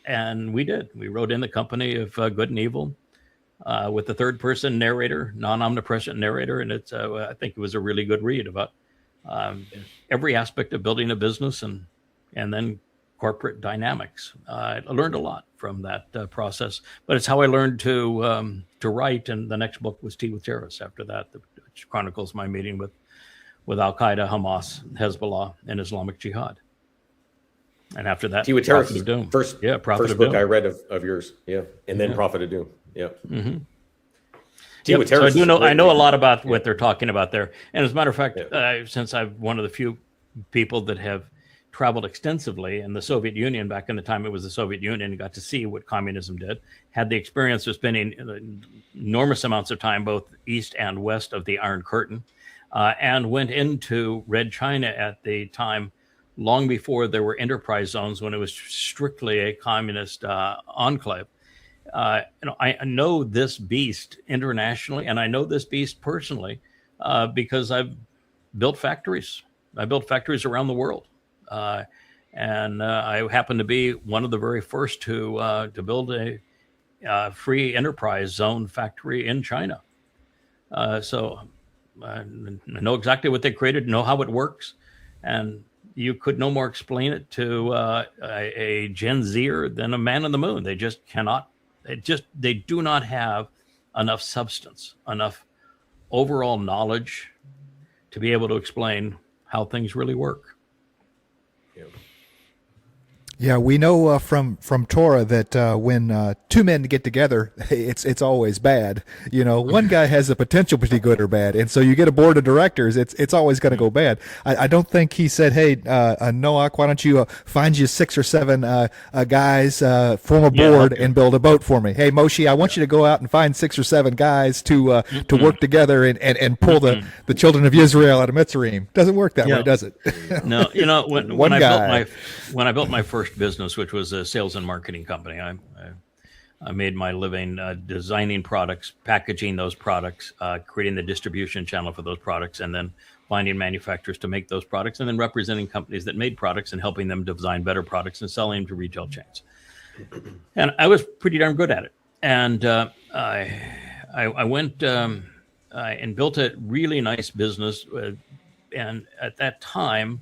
And we did. We wrote in the company of good and evil with the third person narrator, non-omnipresent narrator. And it's I think it was a really good read about every aspect of building a business and then corporate dynamics. I learned a lot from that process, but it's how I learned to write. And the next book was Tea with Terrorists after that, which chronicles my meeting with Al-Qaeda, Hamas, Hezbollah, and Islamic Jihad. And after that, Tea with Terrorists Prophet of Doom. First Prophet of book Doom. I read of yours. Yeah. And then Prophet of Doom. Yeah. Mm-hmm. Tea with Terrorists. So I know a lot about what they're talking about there. And as a matter of fact, since I'm one of the few people that have traveled extensively in the Soviet Union, back in the time it was the Soviet Union, got to see what communism did, had the experience of spending enormous amounts of time both east and west of the Iron Curtain, and went into Red China at the time, long before there were enterprise zones, when it was strictly a communist enclave. I know this beast internationally, and I know this beast personally because I've built factories. I built factories around the world. And I happen to be one of the very first to build a free enterprise zone factory in China. So I know exactly what they created, know how it works, and you could no more explain it to a Gen Zer than a man on the moon. They just cannot. They do not have enough substance, enough overall knowledge to be able to explain how things really work. Yeah, we know from Towrah that when two men get together, it's always bad. You know, one guy has the potential to be good or bad, and so you get a board of directors, it's always going to go bad. I don't think he said, "Hey, Noach, why don't you find you 6 or 7 guys, form a board and build a boat for me? Hey, Moshe, I want you to go out and find 6 or 7 guys to work together and pull the children of Israel out of Mitzrayim." Doesn't work that way, does it? No, you know, when I built my first business, which was a sales and marketing company, I made my living designing products, packaging those products, creating the distribution channel for those products, and then finding manufacturers to make those products, and then representing companies that made products and helping them design better products and selling them to retail chains. And I was pretty darn good at it. And I went and built a really nice business. And at that time,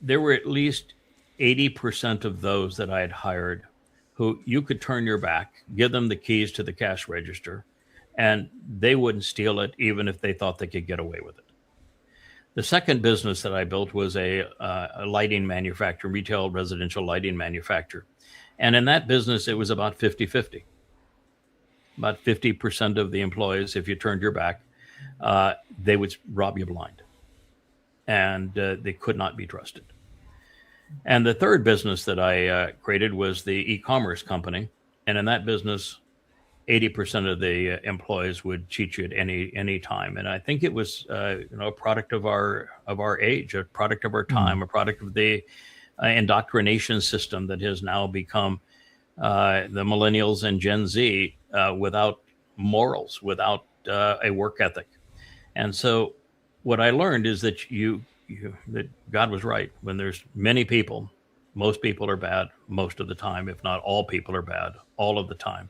there were at least 80% of those that I had hired who you could turn your back, give them the keys to the cash register, and they wouldn't steal it even if they thought they could get away with it. The second business that I built was a lighting manufacturer, retail residential lighting manufacturer. And in that business, it was about 50-50. About 50% of the employees, if you turned your back, they would rob you blind. And they could not be trusted. And the third business that I created was the e-commerce company. And in that business, 80% of the employees would cheat you at any time. And I think it was a product of our age, a product of our time, a product of the indoctrination system that has now become the millennials and Gen Z without morals, without a work ethic. And so what I learned is that that God was right. When there's many people, most people are bad most of the time, if not all people are bad all of the time.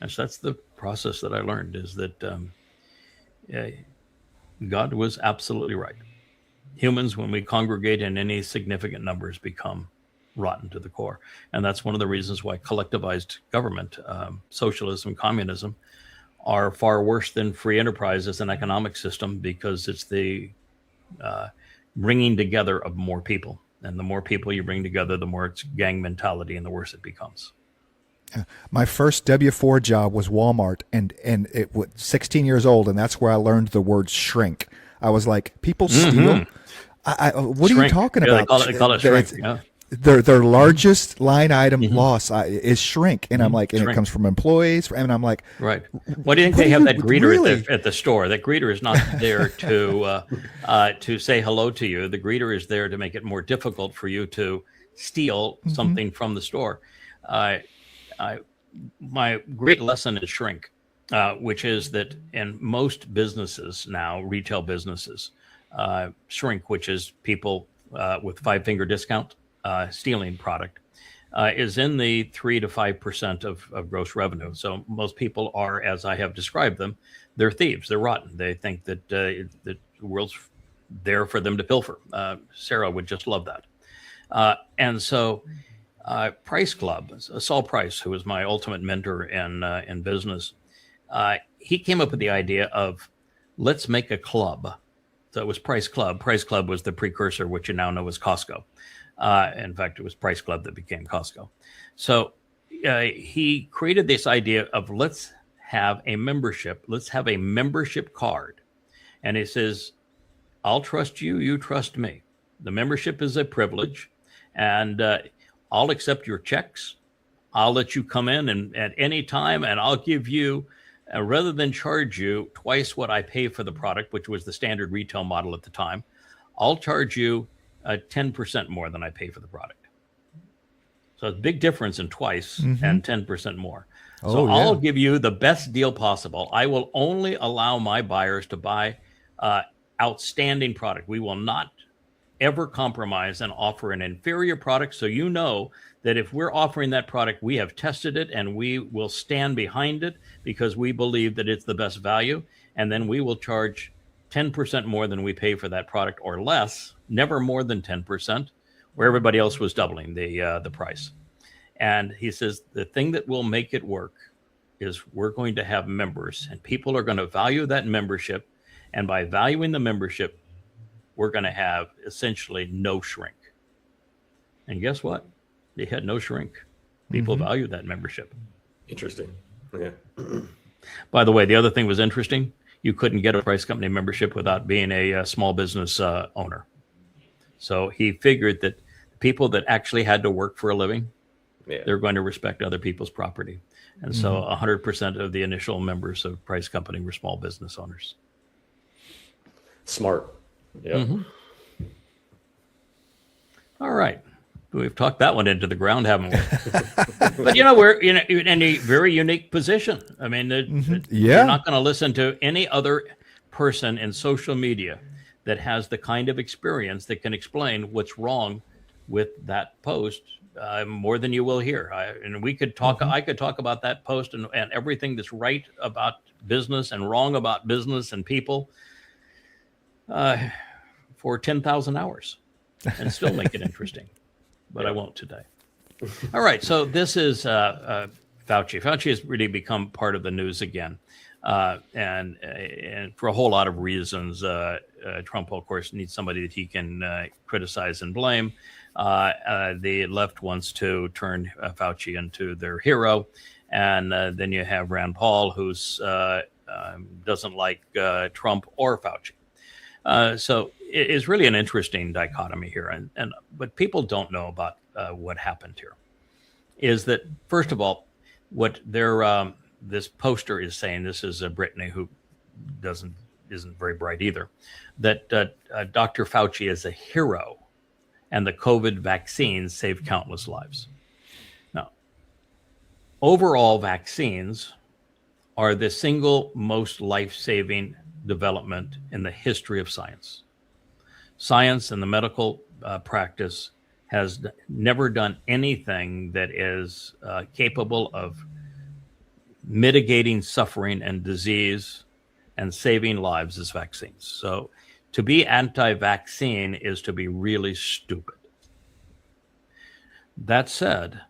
And so that's the process that I learned, is that God was absolutely right. Humans, when we congregate in any significant numbers, become rotten to the core. And that's one of the reasons why collectivized government, socialism, communism, are far worse than free enterprise as an economic system, because it's the bringing together of more people. And the more people you bring together, the more it's gang mentality and the worse it becomes. My first W-4 job was Walmart, and it was 16 years old, and that's where I learned the word shrink. I was like, people steal? What Shrink. are you talking about? They call it shrink. their largest line item loss is shrink, and I'm like, and Shrink. it comes from employees, and I'm like, Right. Why do you think What they do have you that greeter really- at the store? That greeter is not there to say hello to you. The greeter is there to make it more difficult for you to steal something from the store. My great lesson is shrink, which is that in most businesses now, retail businesses, shrink, which is people with 5-finger discount stealing product, is in the 3 to 5% of gross revenue. So most people are, as I have described them, they're thieves. They're rotten. They think that the world's there for them to pilfer. Sarah would just love that. And so Price Club, Saul Price, who was my ultimate mentor in business, he came up with the idea of let's make a club. So it was Price Club. Price Club was the precursor, which you now know as Costco. In fact, it was Price Club that became Costco. So he created this idea of let's have a membership. Let's have a membership card. And he says, I'll trust you, you trust me. The membership is a privilege, and I'll accept your checks. I'll let you come in and at any time, and I'll give you, rather than charge you twice what I pay for the product, which was the standard retail model at the time, I'll charge you 10% more than I pay for the product. So it's a big difference in twice and 10% more. So I'll give you the best deal possible. I will only allow my buyers to buy outstanding product. We will not ever compromise and offer an inferior product. So you know that if we're offering that product, we have tested it and we will stand behind it because we believe that it's the best value. And then we will charge 10% more than we pay for that product or less, never more than 10%, where everybody else was doubling the price. And he says, the thing that will make it work is we're going to have members, and people are going to value that membership. And by valuing the membership, we're going to have essentially no shrink. And guess what? They had no shrink. People value that membership. Interesting. Yeah. By the way, the other thing was interesting. You couldn't get a Price Company membership without being a small business owner. So he figured that people that actually had to work for a living, they're going to respect other people's property. And so 100% of the initial members of Price Company were small business owners. Smart. Yeah. All right. We've talked that one into the ground, haven't we? But, we're in a very unique position. I mean, you're not going to listen to any other person in social media that has the kind of experience that can explain what's wrong with that post more than you will here. And we could talk, I could talk about that post and everything that's right about business and wrong about business and people for 10,000 hours and still make it interesting. But I won't today. All right. So this is Fauci. Fauci has really become part of the news again. And for a whole lot of reasons. Trump, of course, needs somebody that he can criticize and blame. The left wants to turn Fauci into their hero. And then you have Rand Paul, who doesn't like Trump or Fauci. So it is really an interesting dichotomy here. And what people don't know about what happened here is that, first of all, what their this poster is saying, this is Brittany, who isn't very bright either, that Dr. Fauci is a hero and the COVID vaccines saved countless lives. Now, overall vaccines are the single most life-saving development in the history of science. Science and the medical practice has never done anything that is capable of mitigating suffering and disease and saving lives as vaccines. So to be anti-vaccine is to be really stupid. That said,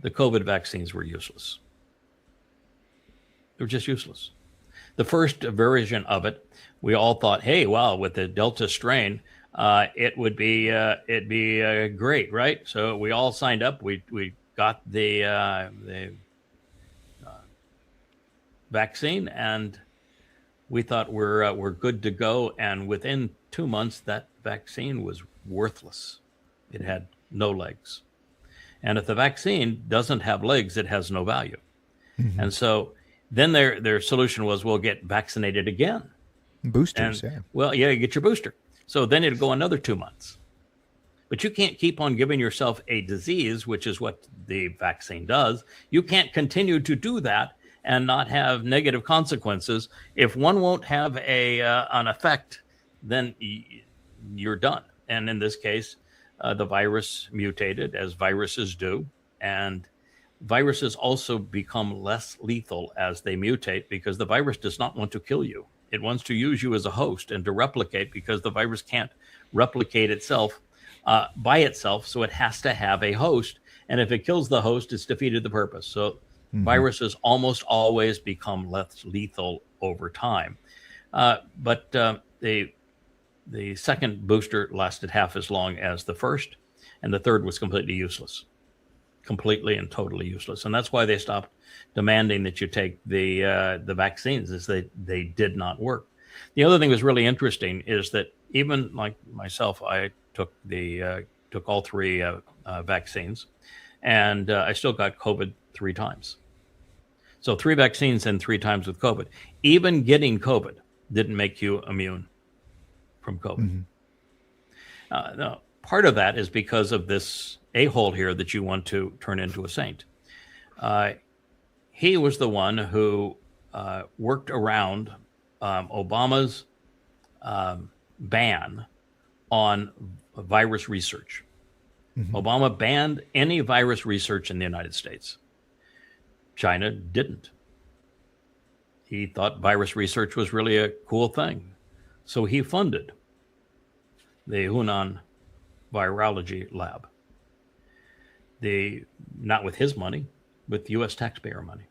the COVID vaccines were useless. They were just useless. The first version of it, we all thought, hey, wow, with the Delta strain, it'd be great, right? So we all signed up. We got the vaccine, and we thought we're good to go. And within 2 months, that vaccine was worthless. It had no legs. And if the vaccine doesn't have legs, it has no value. Mm-hmm. And so then their solution was, we'll get vaccinated again. Boosters, and, yeah. Well, yeah, you get your booster. So then it'd go another 2 months. But you can't keep on giving yourself a disease, which is what the vaccine does. You can't continue to do that and not have negative consequences. If one won't have an effect, then you're done. And in this case, the virus mutated, as viruses do. And viruses also become less lethal as they mutate, because the virus does not want to kill you. It wants to use you as a host and to replicate, because the virus can't replicate itself by itself, so it has to have a host. And if it kills the host, it's defeated the purpose. So viruses almost always become less lethal over time. But the second booster lasted half as long as the first, and the third was completely useless. Completely and totally useless. And that's why they stopped demanding that you take the vaccines, is they did not work. The other thing that was really interesting is that even like myself, I took all three vaccines, and I still got COVID 3 times. So 3 vaccines and 3 times with COVID. Even getting COVID didn't make you immune from COVID. Mm-hmm. No, part of that is because of this a-hole here that you want to turn into a saint. He was the one who worked around Obama's ban on virus research. Mm-hmm. Obama banned any virus research in the United States. China didn't. He thought virus research was really a cool thing. So he funded the Hunan Virology Lab. Not with his money, with U.S. taxpayer money.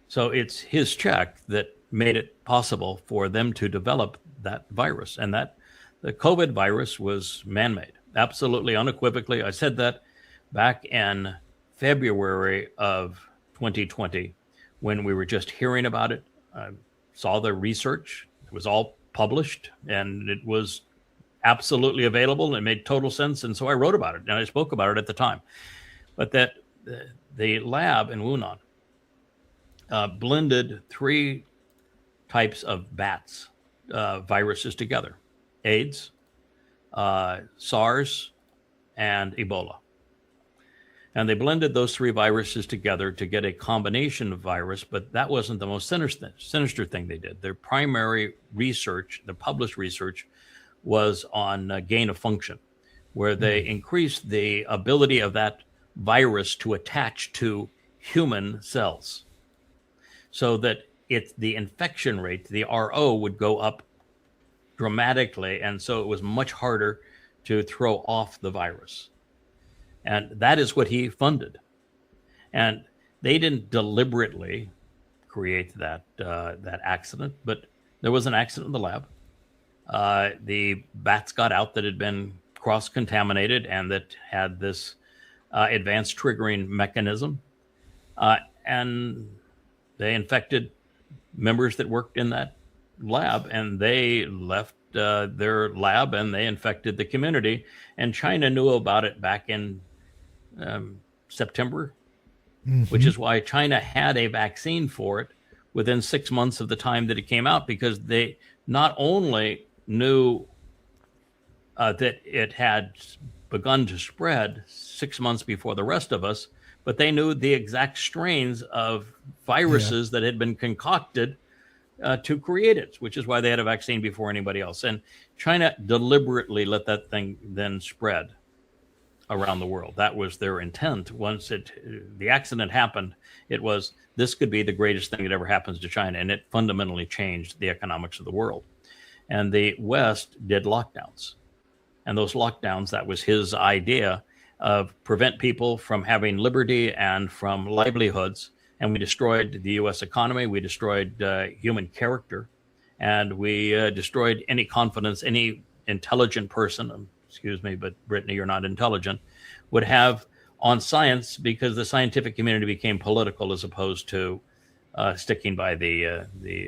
So it's his check that made it possible for them to develop that virus. And that the COVID virus was man-made, absolutely unequivocally. I said that back in February of 2020, when we were just hearing about it. I saw the research. It was all published, and it was absolutely available. It made total sense. And so I wrote about it, and I spoke about it at the time. But that the lab in Wuhan blended 3 types of bats viruses together: AIDS, SARS, and Ebola. And they blended those 3 viruses together to get a combination of virus, but that wasn't the most sinister thing they did. Their primary research, the published research, was on gain of function, where they increased the ability of that virus to attach to human cells, so that the infection rate, the RO, would go up dramatically, and so it was much harder to throw off the virus. And that is what he funded. And they didn't deliberately create that accident, but there was an accident in the lab. The bats got out that had been cross-contaminated and that had this advanced triggering mechanism. And they infected members that worked in that lab, and they left their lab and they infected the community. And China knew about it back in September, which is why China had a vaccine for it within 6 months of the time that it came out, because they not only knew that it had begun to spread 6 months before the rest of us, but they knew the exact strains of viruses that had been concocted to create it, which is why they had a vaccine before anybody else. And China deliberately let that thing then spread around the world. That was their intent. Once the accident happened, it was, this could be the greatest thing that ever happens to China, and it fundamentally changed the economics of the world. And the West did lockdowns. And those lockdowns, that was his idea of prevent people from having liberty and from livelihoods. And we destroyed the U.S. economy. We destroyed human character. And we destroyed any confidence any intelligent person, excuse me, but Brittany, you're not intelligent, would have on science, because the scientific community became political as opposed to sticking by the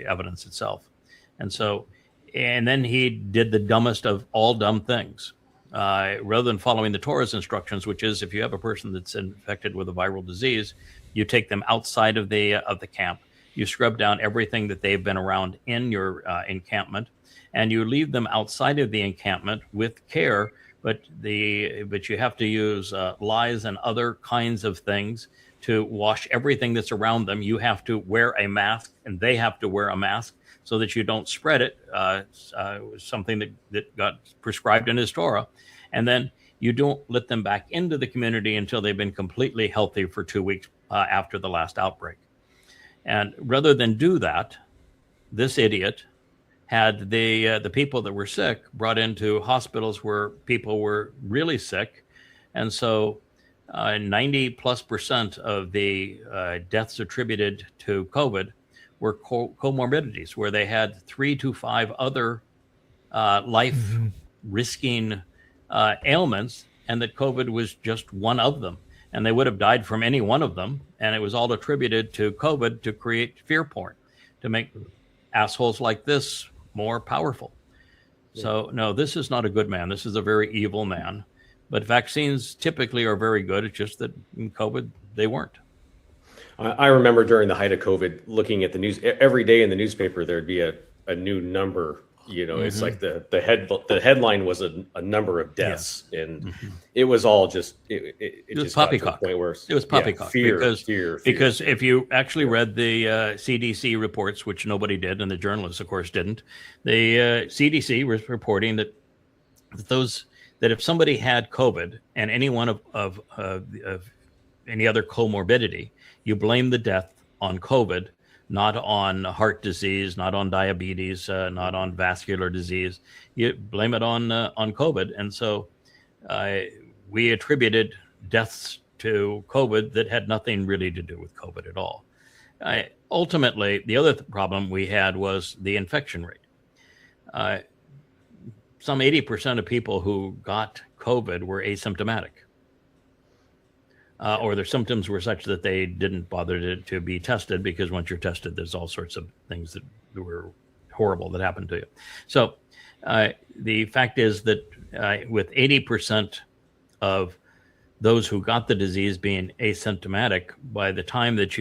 evidence itself. And so, and then he did the dumbest of all dumb things. rather than following the Torah's instructions, which is if you have a person that's infected with a viral disease, you take them outside of the camp. You scrub down everything that they've been around in your encampment, and you leave them outside of the encampment with care. But you have to use lies and other kinds of things to wash everything that's around them. You have to wear a mask, and they have to wear a mask so that you don't spread it. Something that got prescribed in his Torah, and then you don't let them back into the community until they've been completely healthy for 2 weeks after the last outbreak. And rather than do that, this idiot had the people that were sick brought into hospitals where people were really sick. And so 90+% of the deaths attributed to COVID were comorbidities, where they had 3 to 5 other life-risking ailments, and that COVID was just one of them. And they would have died from any one of them. And it was all attributed to COVID to create fear porn, to make assholes like this more powerful. So, no, this is not a good man. This is a very evil man. But vaccines typically are very good. It's just that in COVID, they weren't. I remember during the height of COVID, looking at the news every day in the newspaper, there'd be a new number. It's like the headline was a number of deaths, and it was all just it was just poppycock. It was poppycock. Fear. Because if you actually read the CDC reports, which nobody did, and the journalists, of course, didn't, the CDC was reporting that if somebody had COVID and any one of any other comorbidity, you blame the death on COVID, not on heart disease, not on diabetes, not on vascular disease. You blame it on COVID. And so we attributed deaths to COVID that had nothing really to do with COVID at all. Ultimately, the other problem we had was the infection rate. Some 80% of people who got COVID were asymptomatic. Or their symptoms were such that they didn't bother to be tested, because once you're tested, there's all sorts of things that were horrible that happened to you. So the fact is that with 80% of those who got the disease being asymptomatic, by the time that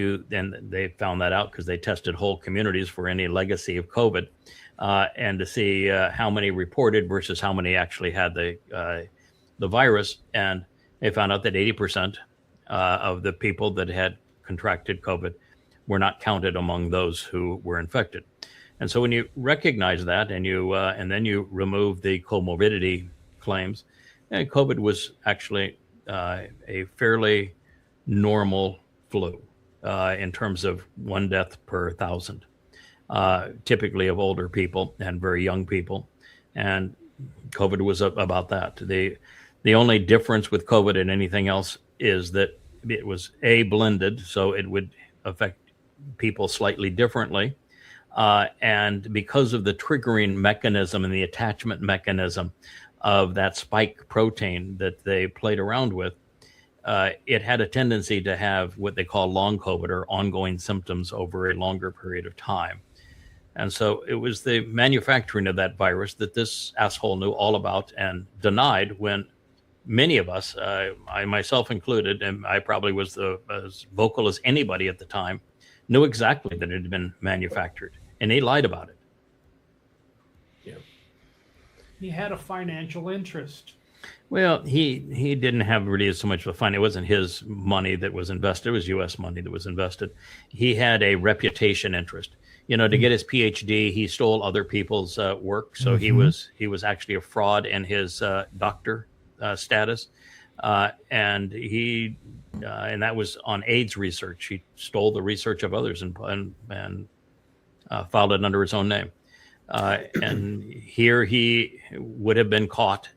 they found that out because they tested whole communities for any legacy of COVID, and to see how many reported versus how many actually had the virus, and they found out that 80% of the people that had contracted COVID were not counted among those who were infected. And so when you recognize that, and then you remove the comorbidity claims, and COVID was actually a fairly normal flu in terms of 1 death per 1,000, typically of older people and very young people. And COVID was about that. The only difference with COVID and anything else is that it was blended, so it would affect people slightly differently. And because of the triggering mechanism and the attachment mechanism of that spike protein that they played around with, it had a tendency to have what they call long COVID, or ongoing symptoms over a longer period of time. And so it was the manufacturing of that virus that this asshole knew all about and denied, when many of us, I myself included, and I probably was as vocal as anybody at the time, knew exactly that it had been manufactured, and he lied about it. Yeah. He had a financial interest. Well, he didn't have really so much of a fund. It wasn't his money that was invested. It was U.S. money that was invested. He had a reputation interest. To get his PhD, he stole other people's work. So he was actually a fraud in his doctor status, and that was on AIDS research. He stole the research of others and filed it under his own name. And here he would have been caught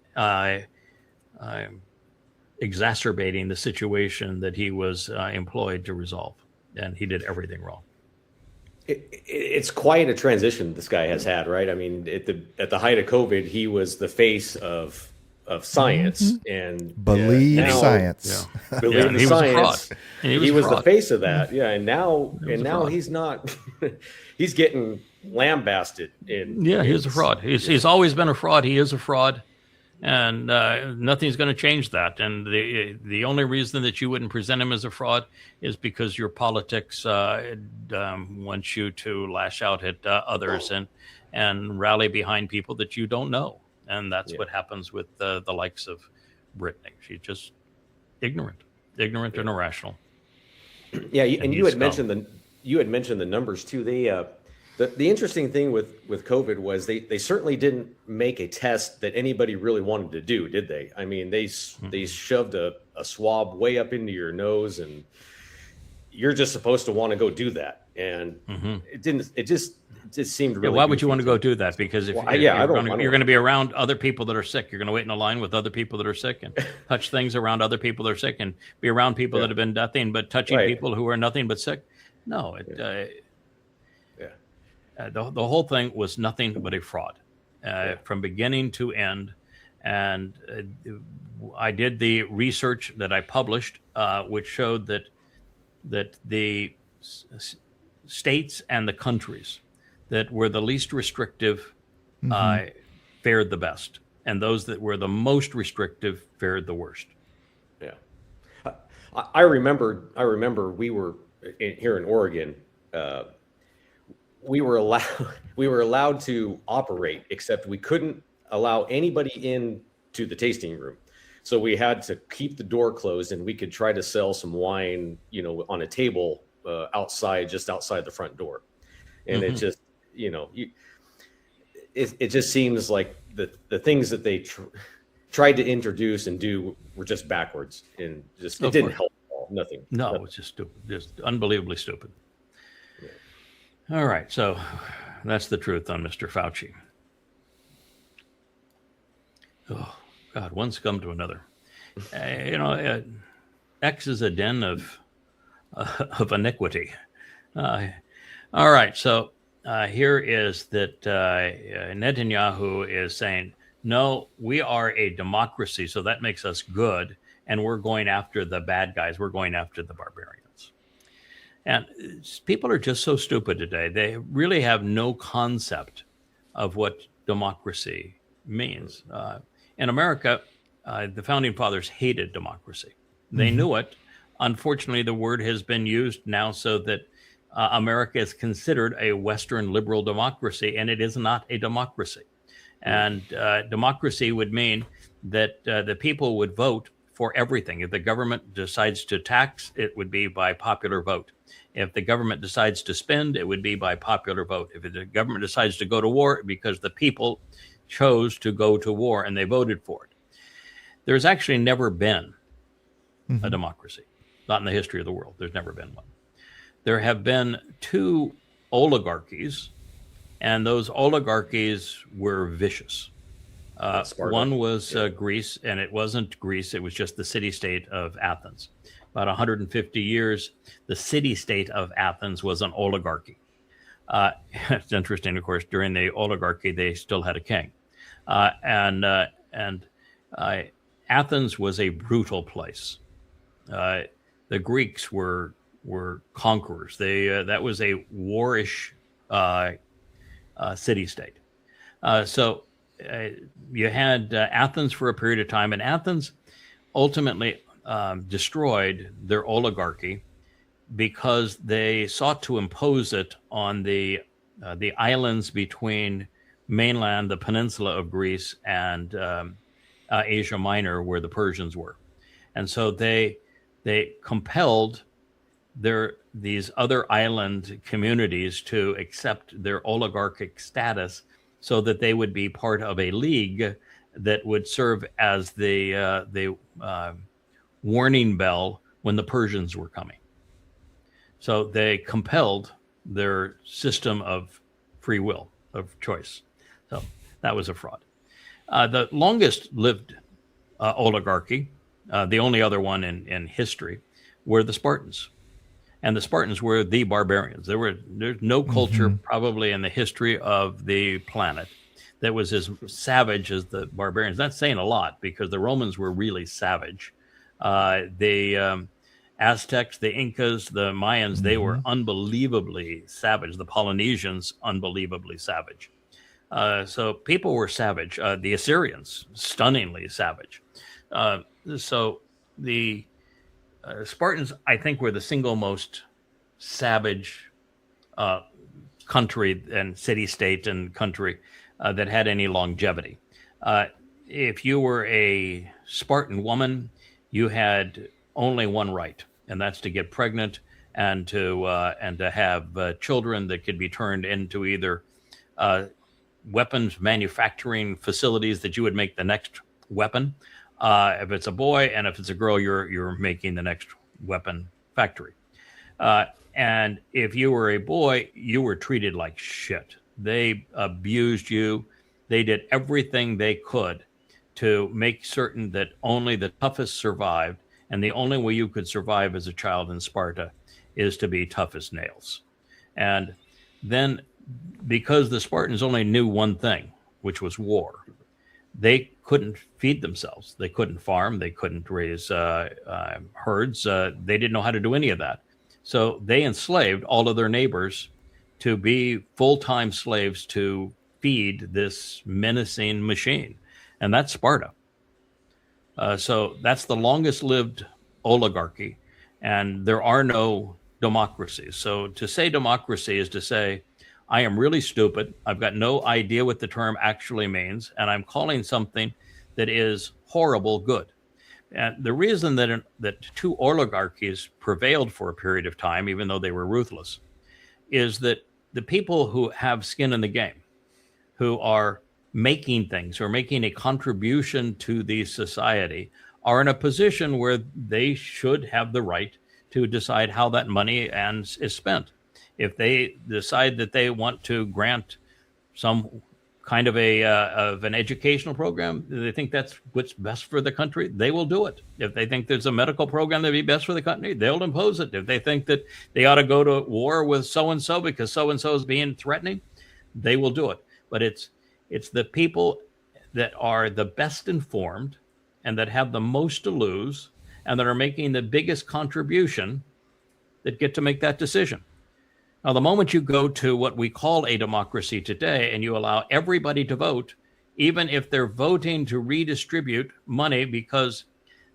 exacerbating the situation that he was employed to resolve, and he did everything wrong. It's quite a transition this guy has had, right? I mean, at the height of COVID, he was the face of science and believe science. Yeah. Believe in science. He was the face of that. Yeah, and now he's not. He's getting lambasted. He was a fraud. He's always been a fraud. He is a fraud. And nothing's going to change that. And the only reason that you wouldn't present him as a fraud is because your politics wants you to lash out at others and rally behind people that you don't know. And that's what happens with the likes of Brittany. She's just ignorant and irrational. Yeah, and you had mentioned the numbers too. The interesting thing with COVID was they certainly didn't make a test that anybody really wanted to do, did they? I mean, they shoved a swab way up into your nose, and you're just supposed to want to go do that. And it didn't. It just seemed really. Why would you want to go do that? Because if you're going to be around other people that are sick, you're going to wait in a line with other people that are sick and touch things around other people that are sick and be around people that have been nothing but touching people who are nothing but sick. No, the whole thing was nothing but a fraud from beginning to end. And I did the research that I published, which showed that the states and the countries that were the least restrictive fared the best, and those that were the most restrictive fared the worst. Yeah, I remember we were here in Oregon. We were allowed to operate, except we couldn't allow anybody in to the tasting room. So we had to keep the door closed, and we could try to sell some wine, on a table just outside the front door. And it just, it just seems like the things that they tried to introduce and do were just backwards, and just it didn't help at all. Nothing. No, it's just stupid, just unbelievably stupid. All right, so that's the truth on Mr. Fauci. Oh, God, one scum to another. X is a den of iniquity. All right, so here is that Netanyahu is saying, no, we are a democracy, so that makes us good, and we're going after the bad guys. We're going after the barbarians. And people are just so stupid today. They really have no concept of what democracy means. In America, the founding fathers hated democracy. They knew it. Unfortunately, the word has been used now so that America is considered a Western liberal democracy, and it is not a democracy. And democracy would mean that the people would vote for everything. If the government decides to tax, it would be by popular vote. If the government decides to spend, it would be by popular vote. If the government decides to go to war, because the people chose to go to war and they voted for it. There's actually never been a democracy, not in the history of the world. There's never been one. There have been two oligarchies, and those oligarchies were vicious. One was Greece, and it wasn't Greece. It was just the city-state of Athens. About 150 years, the city-state of Athens was an oligarchy. It's interesting, of course, during the oligarchy, they still had a king. And Athens was a brutal place. The Greeks were conquerors. That was a warish city-state. So you had Athens for a period of time, and Athens ultimately destroyed their oligarchy because they sought to impose it on the islands between mainland, the peninsula of Greece, and Asia Minor, where the Persians were. And so they compelled these other island communities to accept their oligarchic status so that they would be part of a league that would serve as the warning bell when the Persians were coming. So they compelled their system of free will, of choice. So that was a fraud. The longest lived oligarchy, the only other one in history, were the Spartans. And the Spartans were the barbarians. There's no culture probably in the history of the planet that was as savage as the barbarians. That's saying a lot, because the Romans were really savage. The Aztecs, the Incas, the Mayans, they were unbelievably savage. The Polynesians, unbelievably savage. So people were savage. The Assyrians, stunningly savage. So the Spartans, I think, were the single most savage country and city-state and country that had any longevity. If you were a Spartan woman, you had only one right, and that's to get pregnant and to have children that could be turned into either weapons manufacturing facilities that you would make the next weapon. If it's a boy, and if it's a girl, you're making the next weapon factory. And if you were a boy, you were treated like shit. They abused you. They did everything they could to make certain that only the toughest survived. And the only way you could survive as a child in Sparta is to be tough as nails. And then, because the Spartans only knew one thing, which was war, they couldn't feed themselves. They couldn't farm. They couldn't raise herds. They didn't know how to do any of that. So they enslaved all of their neighbors to be full-time slaves to feed this menacing machine. And that's Sparta. So that's the longest-lived oligarchy. And there are no democracies. So to say democracy is to say, I am really stupid. I've got no idea what the term actually means, and I'm calling something that is horrible good. And the reason that two oligarchies prevailed for a period of time, even though they were ruthless, is that the people who have skin in the game, who are making things, who are making a contribution to the society, are in a position where they should have the right to decide how that money is spent. If they decide that they want to grant some kind of an educational program, they think that's what's best for the country, they will do it. If they think there's a medical program that'd be best for the country, they'll impose it. If they think that they ought to go to war with so-and-so because so-and-so is being threatening, they will do it. But it's the people that are the best informed and that have the most to lose and that are making the biggest contribution that get to make that decision. Now, the moment you go to what we call a democracy today and you allow everybody to vote, even if they're voting to redistribute money because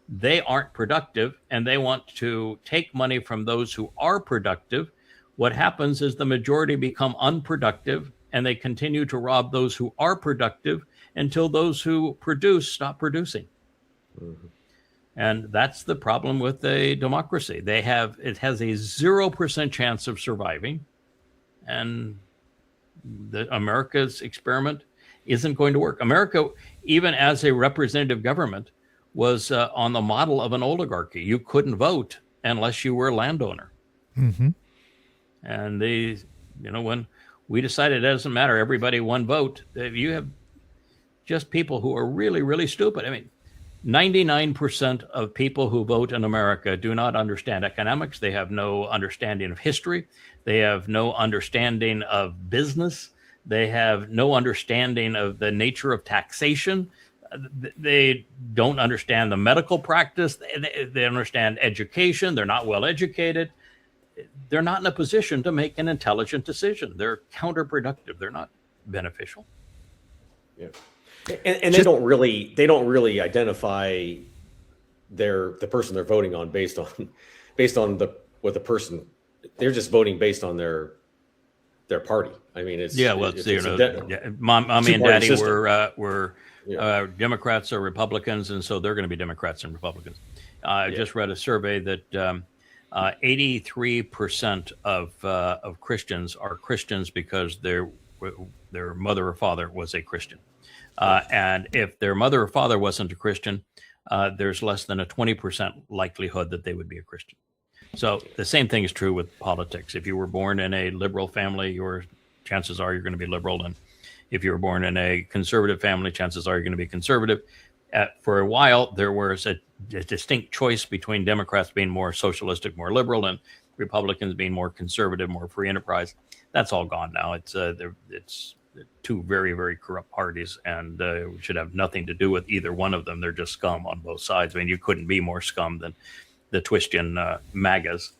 they aren't productive and they want to take money from those who are productive, what happens is the majority become unproductive and they continue to rob those who are productive until those who produce stop producing. Mm-hmm. And that's the problem with a democracy. It has a 0% chance of surviving. And America's experiment isn't going to work. America, even as a representative government, was on the model of an oligarchy. You couldn't vote unless you were a landowner. Mm-hmm. And when we decided it doesn't matter, everybody one vote, you have just people who are really, really stupid. I mean, 99% of people who vote in America do not understand economics. They have no understanding of history. They have no understanding of business. They have no understanding of the nature of taxation. They don't understand the medical practice. They understand education. They're not well educated. They're not in a position to make an intelligent decision. They're counterproductive. They're not beneficial. Yeah. And they don't really identify the person they're voting on based on what the person, they're just voting based on their party. I mean, mommy and daddy were Democrats or Republicans, and so they're going to be Democrats and Republicans. I just read a survey that 83% of Christians are Christians because their mother or father was a Christian. And if their mother or father wasn't a Christian, there's less than a 20% likelihood that they would be a Christian. So the same thing is true with politics. If you were born in a liberal family, your chances are you're going to be liberal. And if you were born in a conservative family, chances are you're going to be conservative. For a while, there was a distinct choice between Democrats being more socialistic, more liberal, and Republicans being more conservative, more free enterprise. That's all gone now. It's two very, very corrupt parties, and we should have nothing to do with either one of them. They're just scum on both sides. I mean, you couldn't be more scum than the Twistian MAGAs.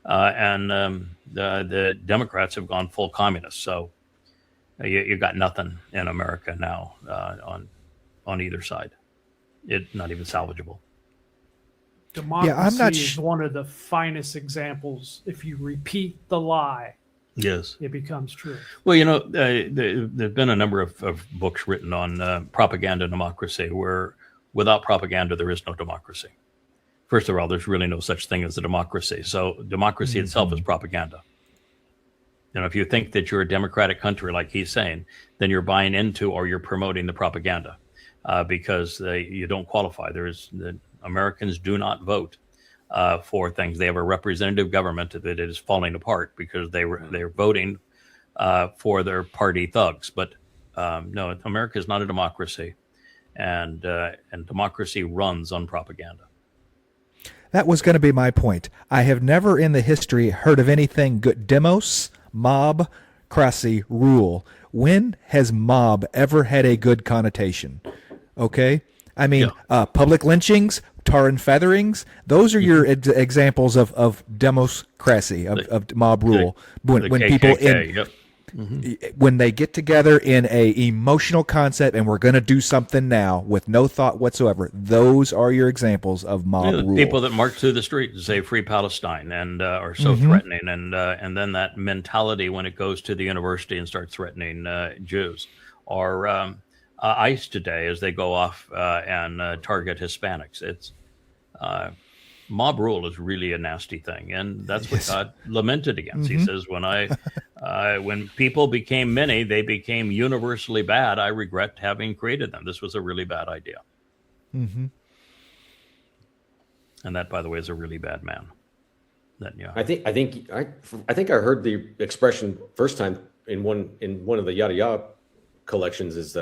And the Democrats have gone full communist. So you got nothing in America now on either side. It not even salvageable. Democracy is one of the finest examples. If you repeat the lie, yes, it becomes true. Well, there've been a number of books written on propaganda democracy, where without propaganda there is no democracy. First of all, there's really no such thing as a democracy. So democracy itself is propaganda. If you think that you're a democratic country, like he's saying, then you're buying into or you're promoting the propaganda because you don't qualify. Americans do not vote for things. They have a representative government that is falling apart because they're voting for their party thugs. But no, America is not a democracy, and democracy runs on propaganda. That was going to be my point. I have never in the history heard of anything good. Demos, mob, cracy, rule. When has mob ever had a good connotation? Okay? I mean, public lynchings, tar and featherings, those are your examples of democracy, of mob rule. When people when they get together in a emotional concept and we're going to do something now with no thought whatsoever, those are your examples of mob rule. People that march through the street and say "Free Palestine" and are so threatening, and then that mentality when it goes to the university and starts threatening Jews, or ICE today as they go off and target Hispanics. It's mob rule is really a nasty thing, and that's what God lamented against. He says, when people became many, they became universally bad. I regret having created them. This was a really bad idea. And that, by the way, is a really bad man. I think I heard the expression first time in one of the Yahowah collections is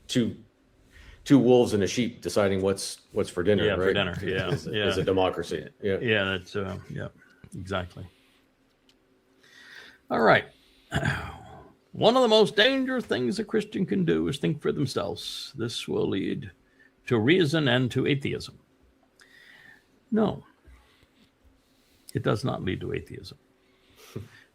two wolves and a sheep deciding what's for dinner. Yeah, right? for dinner. Yeah, is a democracy. Yeah, that's exactly. All right. One of the most dangerous things a Christian can do is think for themselves. This will lead to reason and to atheism. No, it does not lead to atheism.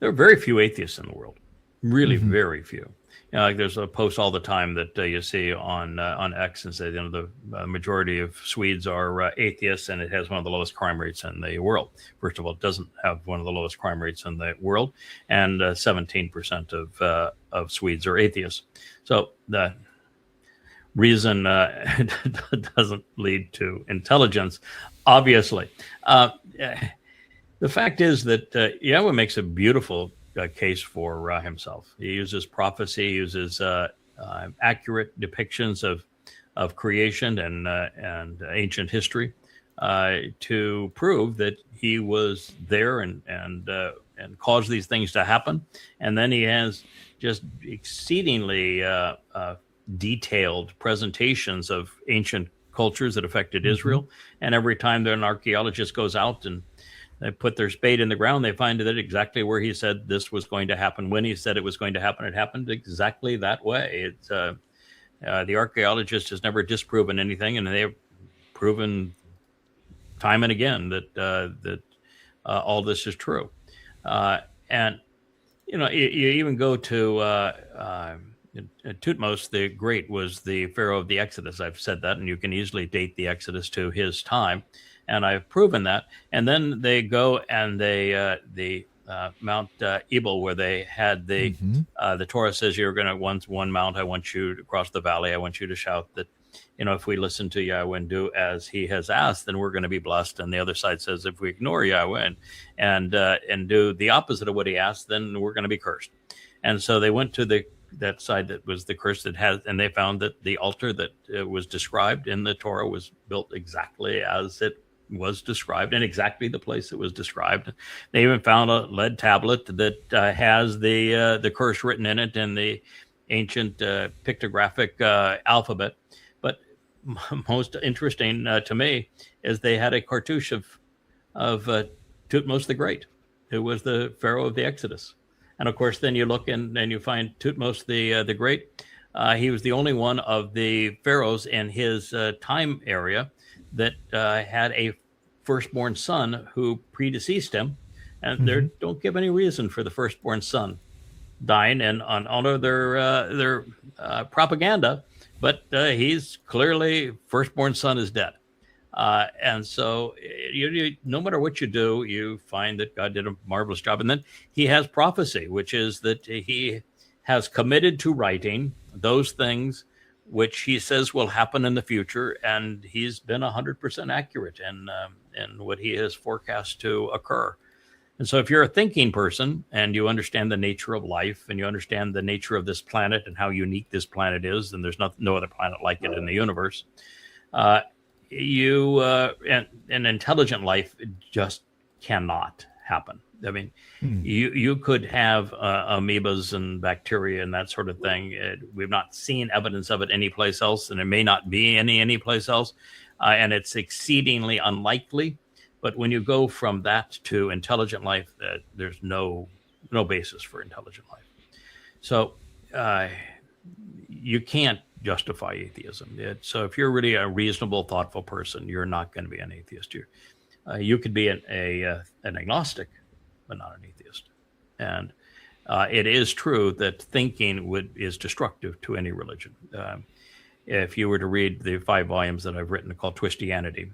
There are very few atheists in the world. Really, very few. Like there's a post all the time that you see on X and say, the majority of Swedes are atheists, and it has one of the lowest crime rates in the world. First of all, it doesn't have one of the lowest crime rates in the world, and 17% of Swedes are atheists. So the reason doesn't lead to intelligence, obviously. The fact is that Yahowah makes a beautiful case for himself. He uses prophecy, he uses accurate depictions of creation and ancient history to prove that he was there and caused these things to happen. And then he has just exceedingly detailed presentations of ancient cultures that affected Israel. And every time that an archaeologist goes out and they put their spade in the ground, they find that exactly where he said this was going to happen, when he said it was going to happen, it happened exactly that way. It's the archaeologist has never disproven anything, and they've proven time and again that all this is true. And you even go to Thutmose the Great was the pharaoh of the Exodus. I've said that, and you can easily date the Exodus to his time. And I've proven that. And then they go and the Mount Ebal, where they had the Torah says you're going to one mount. I want you to cross the valley. I want you to shout that, if we listen to Yahowah and do as he has asked, then we're going to be blessed. And the other side says if we ignore Yahowah and do the opposite of what he asked, then we're going to be cursed. And so they went to that side that was the curse and they found that the altar that was described in the Torah was built exactly as it was described in exactly the place it was described. They even found a lead tablet that has the curse written in it in the ancient pictographic alphabet. But most interesting to me is they had a cartouche of Thutmose the Great, who was the pharaoh of the Exodus. And of course, then you look and you find Thutmose the Great. He was the only one of the pharaohs in his time area that had a firstborn son who predeceased him, and they don't give any reason for the firstborn son dying and on honor their propaganda, but he's clearly firstborn son is dead. And so you, no matter what you do, you find that God did a marvelous job. And then he has prophecy, which is that he has committed to writing those things which he says will happen in the future. And he's been 100% accurate in what he has forecast to occur. And so if you're a thinking person and you understand the nature of life and you understand the nature of this planet and how unique this planet is, and there's no other planet like it in the universe, an intelligent life just cannot happen. I mean, you could have amoebas and bacteria and that sort of thing. We've not seen evidence of it anyplace else, and it may not be anyplace else, and it's exceedingly unlikely. But when you go from that to intelligent life, there's no basis for intelligent life. So you can't justify atheism. So if you're really a reasonable, thoughtful person, you're not going to be an atheist. You could be an agnostic, but not an atheist. And it is true that thinking is destructive to any religion. If you were to read the 5 volumes that I've written called Twistianity,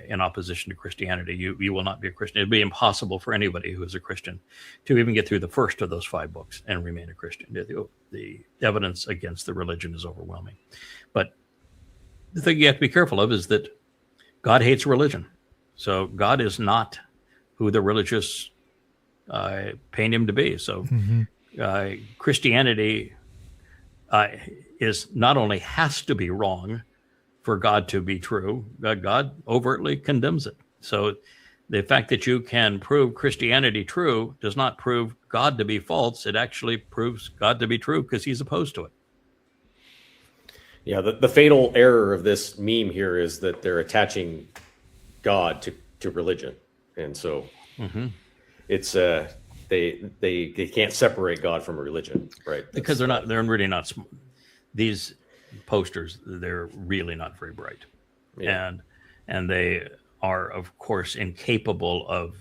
in opposition to Christianity, you will not be a Christian. It'd be impossible for anybody who is a Christian to even get through the first of those 5 books and remain a Christian. The evidence against the religion is overwhelming. But the thing you have to be careful of is that God hates religion. So God is not who the religious paint him to be. So Christianity is not only has to be wrong for God to be true, God overtly condemns it. So the fact that you can prove Christianity true does not prove God to be false. It actually proves God to be true because he's opposed to it. Yeah, the fatal error of this meme here is that they're attaching God to religion. And so it's they can't separate God from religion, right? Because they're really not these posters, they're really not very bright. And they are, of course, incapable of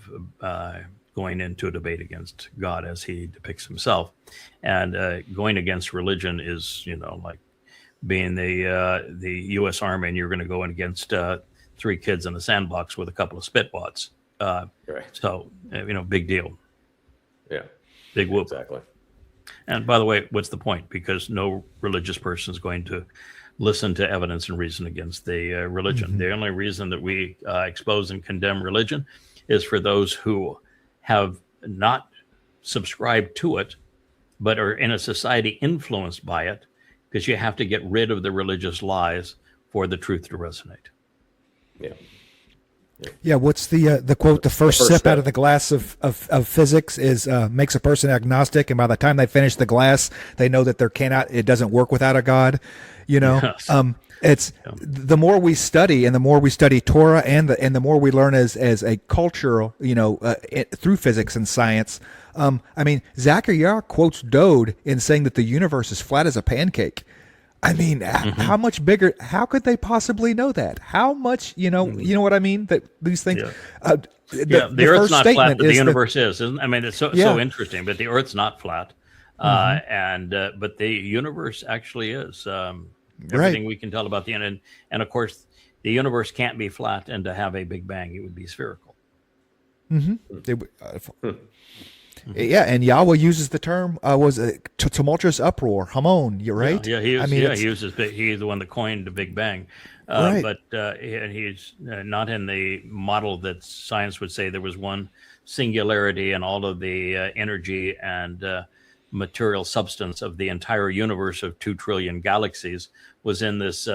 going into a debate against God as he depicts himself. And going against religion is, like being the U.S. Army and you're going to go in against 3 kids in a sandbox with a couple of spitwads. So, big deal. Yeah. Big whoop. Exactly. And by the way, what's the point? Because no religious person is going to listen to evidence and reason against the religion. The only reason that we expose and condemn religion is for those who have not subscribed to it, but are in a society influenced by it, because you have to get rid of the religious lies for the truth to resonate. Yeah. Yeah, what's the quote? The first sip step out of the glass of physics is makes a person agnostic, and by the time they finish the glass, they know that it doesn't work without a God. Yes. It's the more we study, and the more we study Torah, and the more we learn as a cultural, through physics and science. Zachariah quotes Dode in saying that the universe is flat as a pancake. How much bigger? How could they possibly know that? How much? You know what I mean? That these things. The Earth's not flat, but the universe is. It's so interesting. But the Earth's not flat, but the universe actually is. Everything we can tell about the end, and of course, the universe can't be flat, and to have a Big Bang, it would be spherical. Yeah, and Yahweh uses the term tumultuous uproar, hamon. You're right. He's the one that coined the Big Bang, but he's not in the model that science would say there was one singularity and all of the energy and material substance of the entire universe of 2 trillion galaxies was in this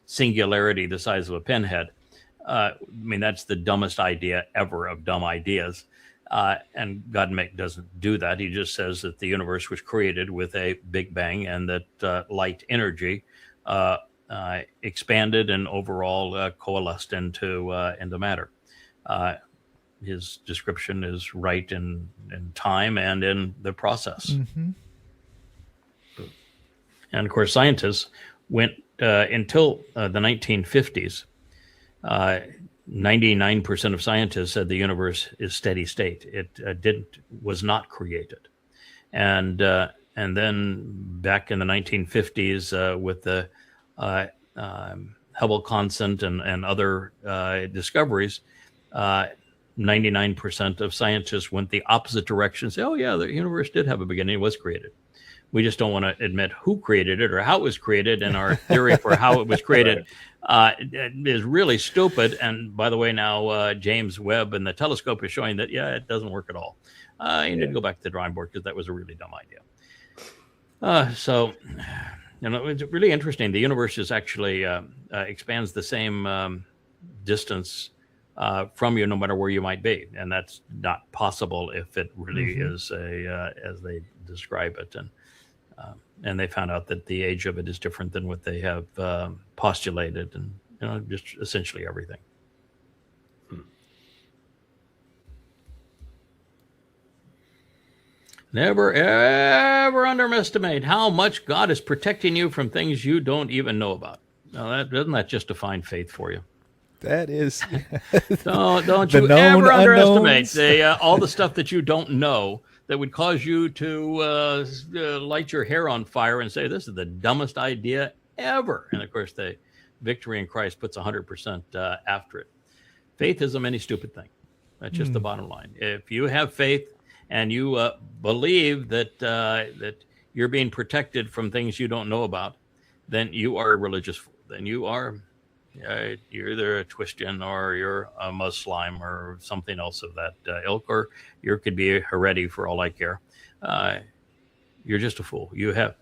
singularity the size of a pinhead. That's the dumbest idea ever of dumb ideas. And God doesn't do that. He just says that the universe was created with a Big Bang and that light energy expanded and overall coalesced into matter. His description is right in time and in the process. And of course, scientists went until the 1950s. 99% of scientists said the universe is steady state. It was not created. And then back in the 1950s with the Hubble constant and other discoveries, 99% of scientists went the opposite direction and say, oh, yeah, the universe did have a beginning. It was created. We just don't want to admit who created it or how it was created. And our theory for how it was created is really stupid. And by the way, now James Webb and the telescope is showing that, yeah, it doesn't work at all. You need to go back to the drawing board because that was a really dumb idea. So, it's really interesting. The universe is actually expands the same distance from you, no matter where you might be, and that's not possible if it really is as they describe it. And they found out that the age of it is different than what they have postulated, and just essentially everything. Never, ever underestimate how much God is protecting you from things you don't even know about. Now, doesn't that just define faith for you? That is. Don't you ever underestimate all the stuff that you don't know that would cause you to light your hair on fire and say, this is the dumbest idea ever. And, of course, the victory in Christ puts 100% after it. Faith isn't any stupid thing. That's just the bottom line. If you have faith, and you believe that you're being protected from things you don't know about, then you are a religious fool. Then you're either a Christian or you're a Muslim or something else of that ilk, or you could be a heretic for all I care. You're just a fool. You have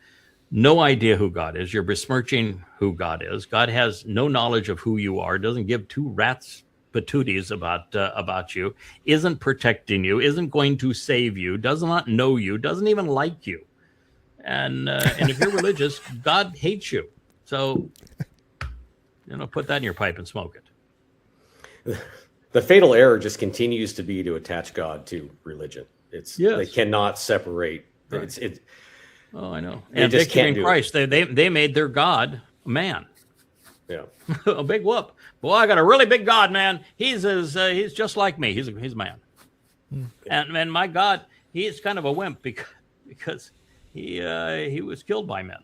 no idea who God is. You're besmirching who God is. God has no knowledge of who you are, doesn't give two rats patooties about you, isn't protecting you, isn't going to save you, does not know you, doesn't even like you. And if you're religious, God hates you. So, put that in your pipe and smoke it. The fatal error just continues to be to attach God to religion. They cannot separate. Right. Oh, I know. And victory in Christ, they made their God a man. Yeah. A big whoop. Boy, I got a really big God, man. He's just like me. He's a man. And my God, he is kind of a wimp because he was killed by men.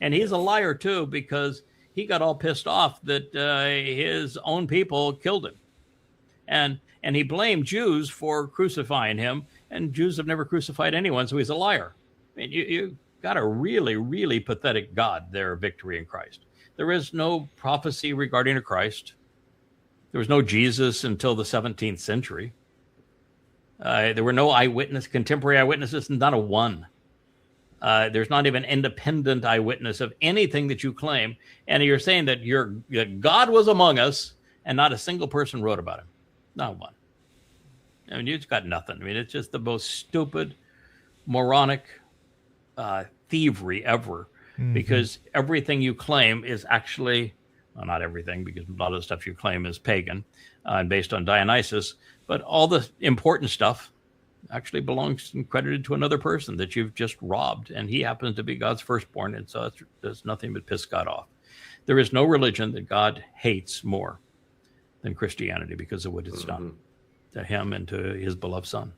And he's a liar too, because he got all pissed off that his own people killed him. And he blamed Jews for crucifying him, and Jews have never crucified anyone, so he's a liar. I mean, you got a really, really pathetic God there, victory in Christ. There is no prophecy regarding a Christ. There was no Jesus until the 17th century. There were no contemporary eyewitnesses, not a one. There's not even independent eyewitness of anything that you claim. And you're saying that God was among us and not a single person wrote about him. Not one. I mean, you've got nothing. I mean, it's just the most stupid, moronic thievery ever. Because everything you claim is actually, well, not everything, because a lot of the stuff you claim is pagan and based on Dionysus, but all the important stuff actually belongs and credited to another person that you've just robbed, and he happens to be God's firstborn, and so there's nothing but piss God off. There is no religion that God hates more than Christianity because of what it's done to him and to his beloved son.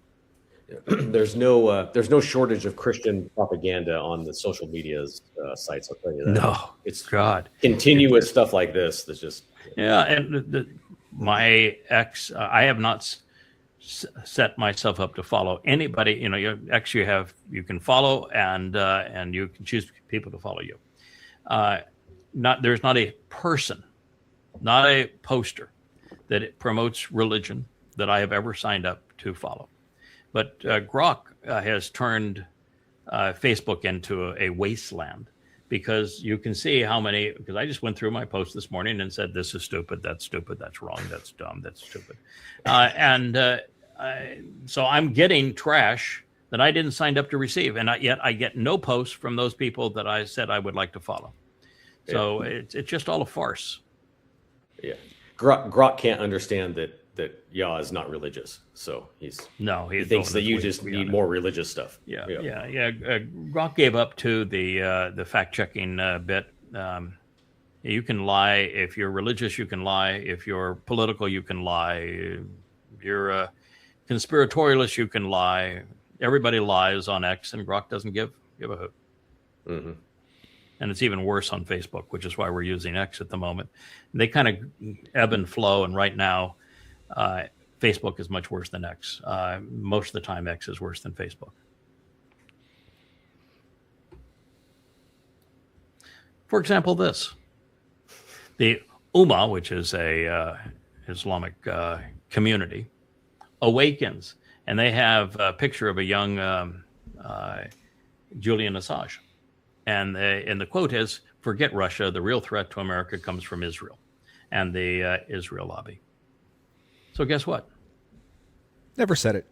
There's no shortage of Christian propaganda on the social media sites. I'll tell you that. No, it's God continuous stuff like this. That's just and my ex. I have not set myself up to follow anybody. Your ex, you can follow and you can choose people to follow you. There's not a person, not a poster that it promotes religion that I have ever signed up to follow. But Grok has turned Facebook into a wasteland because you can see how many, because I just went through my post this morning and said, this is stupid, that's wrong, that's dumb, that's stupid. So I'm getting trash that I didn't sign up to receive. And yet I get no posts from those people that I said I would like to follow. So it's just all a farce. Yeah. Grok can't understand that Yah is not religious, so he thinks that you just need more religious stuff. Yeah. Grok gave up to the fact checking bit. You can lie if you're religious. You can lie if you're political. You can lie. If you're a conspiratorialist. You can lie. Everybody lies on X, and Grok doesn't give a hoot. Mm-hmm. And it's even worse on Facebook, which is why we're using X at the moment. They kind of ebb and flow, and right now, Facebook is much worse than X. Most of the time, X is worse than Facebook. For example, this. The Ummah, which is a Islamic community, awakens, and they have a picture of a young Julian Assange. And the quote is, "Forget Russia. The real threat to America comes from Israel and the Israel lobby." So guess what? Never said it.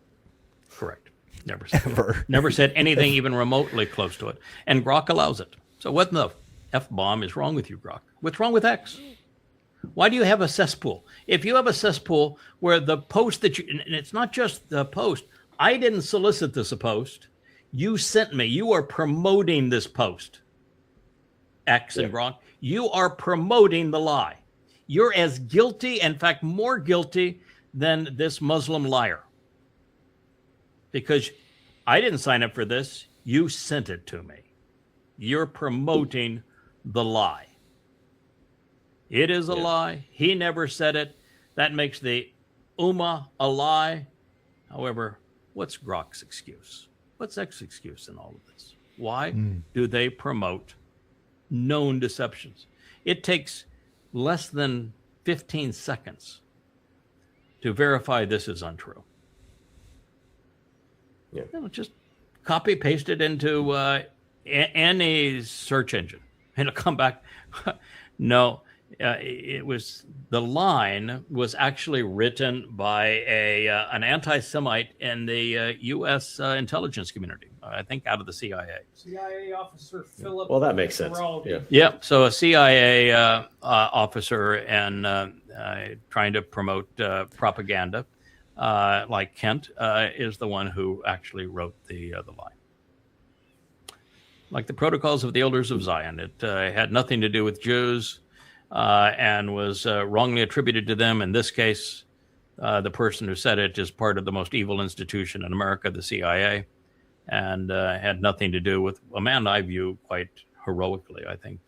Correct. Never said Ever. it. Never said anything even remotely close to it. And Grok allows it. So what in the F-bomb is wrong with you, Grok? What's wrong with X? Why do you have a cesspool? If you have a cesspool where the post that you, and it's not just the post, I didn't solicit this post. You sent me. You are promoting this post. X and Grok. You are promoting the lie. You're as guilty, in fact, more guilty than this Muslim liar. Because I didn't sign up for this. You sent it to me. You're promoting the lie. It is a lie. He never said it. That makes the Ummah a lie. However, what's Grok's excuse? What's X's excuse in all of this? Why do they promote known deceptions? It takes less than 15 seconds to verify this is untrue. Yeah. Just copy paste it into any search engine, and it'll come back. No, it was the line was actually written by an anti-Semite in the U.S. Intelligence community. I think out of the CIA. CIA officer Philip. Well, that makes sense. Giraldi. Yeah. So a CIA officer and trying to promote propaganda, like Kent, is the one who actually wrote the lie. Like the Protocols of the Elders of Zion, it had nothing to do with Jews and was wrongly attributed to them. In this case, the person who said it is part of the most evil institution in America, the CIA, and had nothing to do with a man I view quite heroically. I think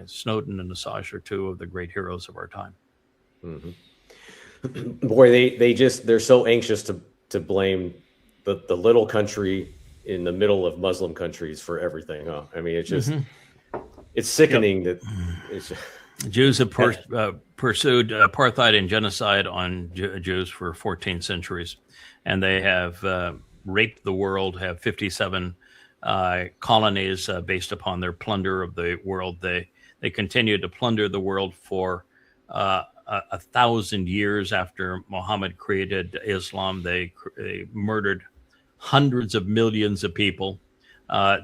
Snowden and Assange are two of the great heroes of our time. Mm-hmm. Boy, they're so anxious to blame the little country in the middle of Muslim countries for everything, huh? I mean, it's just it's sickening that it's Jews have pursued apartheid and genocide on Jews for 14 centuries, and they have raped the world, have 57 colonies based upon their plunder of the world. They continue to plunder the world for 1,000 years after Muhammad created Islam. They murdered hundreds of millions of people.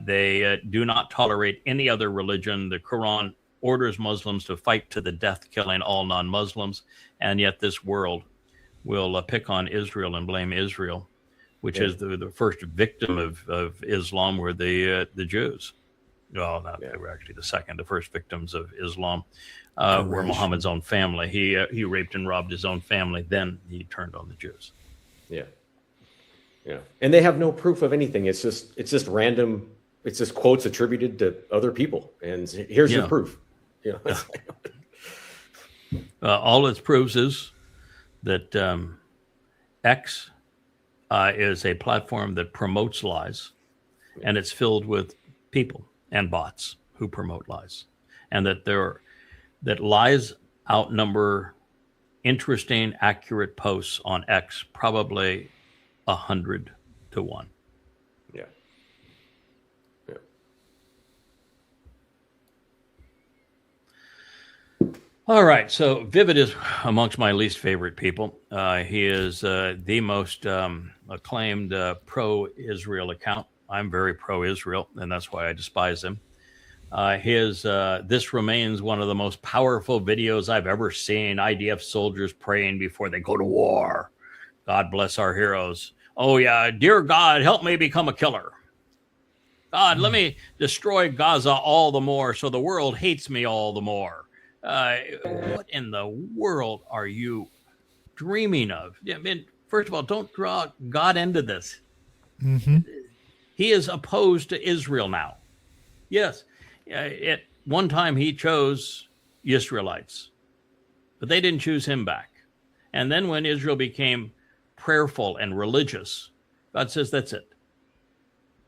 They do not tolerate any other religion. The Quran orders Muslims to fight to the death, killing all non-Muslims. And yet this world will pick on Israel and blame Israel, which is the first victim of Islam were the Jews. Well, they were actually the second. The first victims of Islam were Muhammad's own family. He raped and robbed his own family. Then he turned on the Jews. Yeah. Yeah, and they have no proof of anything. It's just random. It's just quotes attributed to other people, and here's your proof. All it proves is that X is a platform that promotes lies, and it's filled with people and bots who promote lies, and that lies outnumber interesting, accurate posts on X probably 100 to 1. Yeah. All right. So Vivid is amongst my least favorite people. He is the most acclaimed pro-Israel account. I'm very pro-Israel, and that's why I despise him. This remains one of the most powerful videos I've ever seen. IDF soldiers praying before they go to war. God bless our heroes. Oh, yeah. Dear God, help me become a killer. God, let me destroy Gaza all the more so the world hates me all the more. What in the world are you dreaming of? I mean, first of all, don't draw God into this. He is opposed to Israel now. Yes, at one time he chose Israelites, but they didn't choose him back. And then when Israel became prayerful and religious, God says, that's it.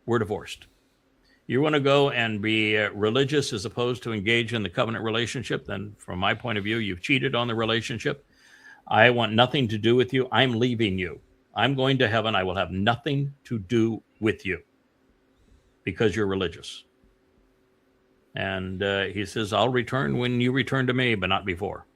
We're divorced. You want to go and be religious as opposed to engage in the covenant relationship, then from my point of view, you've cheated on the relationship. I want nothing to do with you. I'm leaving you. I'm going to heaven. I will have nothing to do with you because you're religious. And he says, I'll return when you return to me, but not before.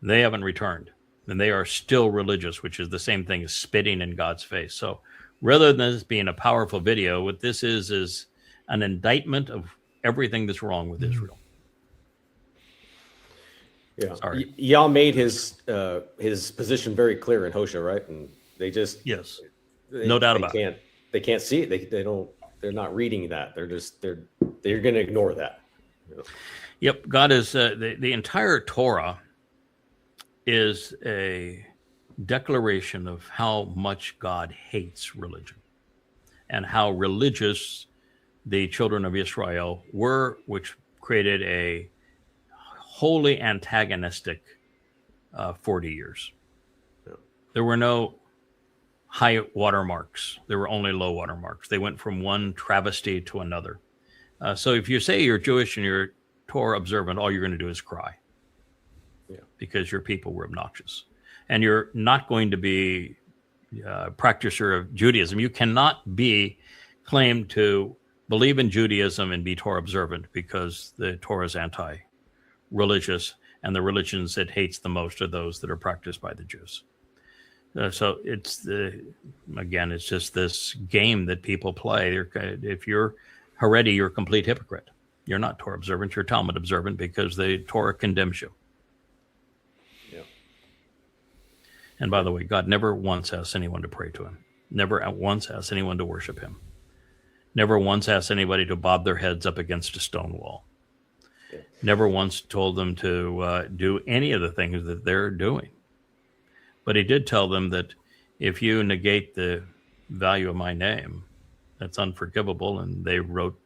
They haven't returned, and they are still religious, which is the same thing as spitting in God's face. So rather than this being a powerful video, what this is an indictment of everything that's wrong with Israel. Yeah, Sorry. Yah made his position very clear in Hosea, right? And they just Yes, no doubt about it. They can't see it. They don't. They're not reading that. They're going to ignore that. You know? Yep, God is the entire Torah is a declaration of how much God hates religion and how religious the children of Israel were, which created a wholly antagonistic 40 years. Yeah. There were no high watermarks. There were only low watermarks. They went from one travesty to another. So if you say you're Jewish and you're Torah observant, all you're going to do is cry. Yeah. Because your people were obnoxious. And you're not going to be a practitioner of Judaism. You cannot claim to believe in Judaism and be Torah observant, because the Torah is anti-religious, and the religions it hates the most are those that are practiced by the Jews. So it's just this game that people play. If you're Haredi, you're a complete hypocrite. You're not Torah observant, you're Talmud observant, because the Torah condemns you. Yeah. And by the way, God never once asks anyone to pray to him. Never once asks anyone to worship him. Never once asked anybody to bob their heads up against a stone wall. Yeah. Never once told them to do any of the things that they're doing. But he did tell them that if you negate the value of my name, that's unforgivable, and they wrote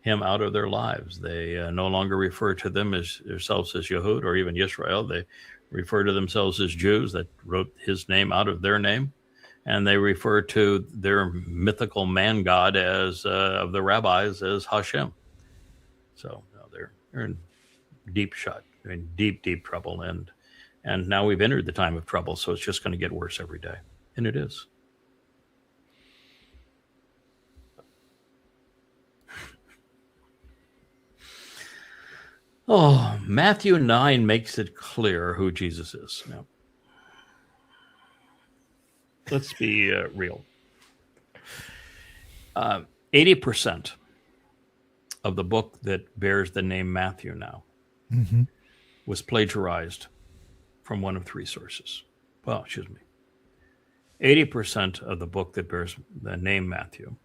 him out of their lives. They no longer refer to themselves as Yahud or even Yisrael. They refer to themselves as Jews. That wrote his name out of their name. And they refer to their mythical man god of the rabbis as Hashem. So they're in deep shot, in deep trouble. And now we've entered the time of trouble, so it's just going to get worse every day. And it is. Oh, Matthew 9 makes it clear who Jesus is. Now, let's be real. 80% of the book that bears the name Matthew now was plagiarized from one of three sources. Well, excuse me. 80% of the book that bears the name Matthew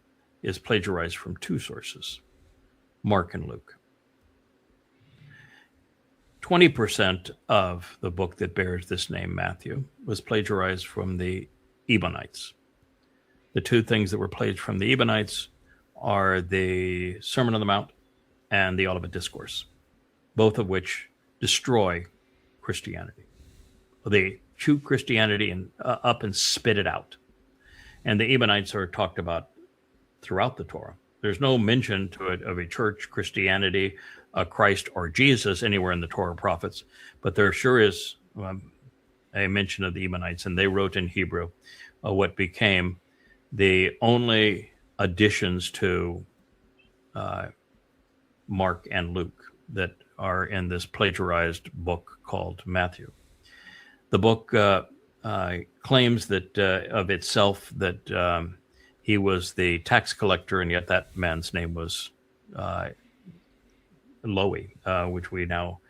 is plagiarized from two sources, Mark and Luke. 20% of the book that bears this name Matthew was plagiarized from the Ebionites. The two things that were plagiarized from the Ebionites are the Sermon on the Mount and the Olivet Discourse, both of which destroy Christianity. They chew Christianity and up and spit it out. And the Ebionites are talked about throughout the Torah. There's no mention of a church, Christianity, Christ, or Jesus anywhere in the Torah prophets, but there sure is a mention of the Ebionites, and they wrote in Hebrew what became the only additions to Mark and Luke that are in this plagiarized book called Matthew. The book claims that of itself that he was the tax collector, and yet that man's name was Lowy, which we now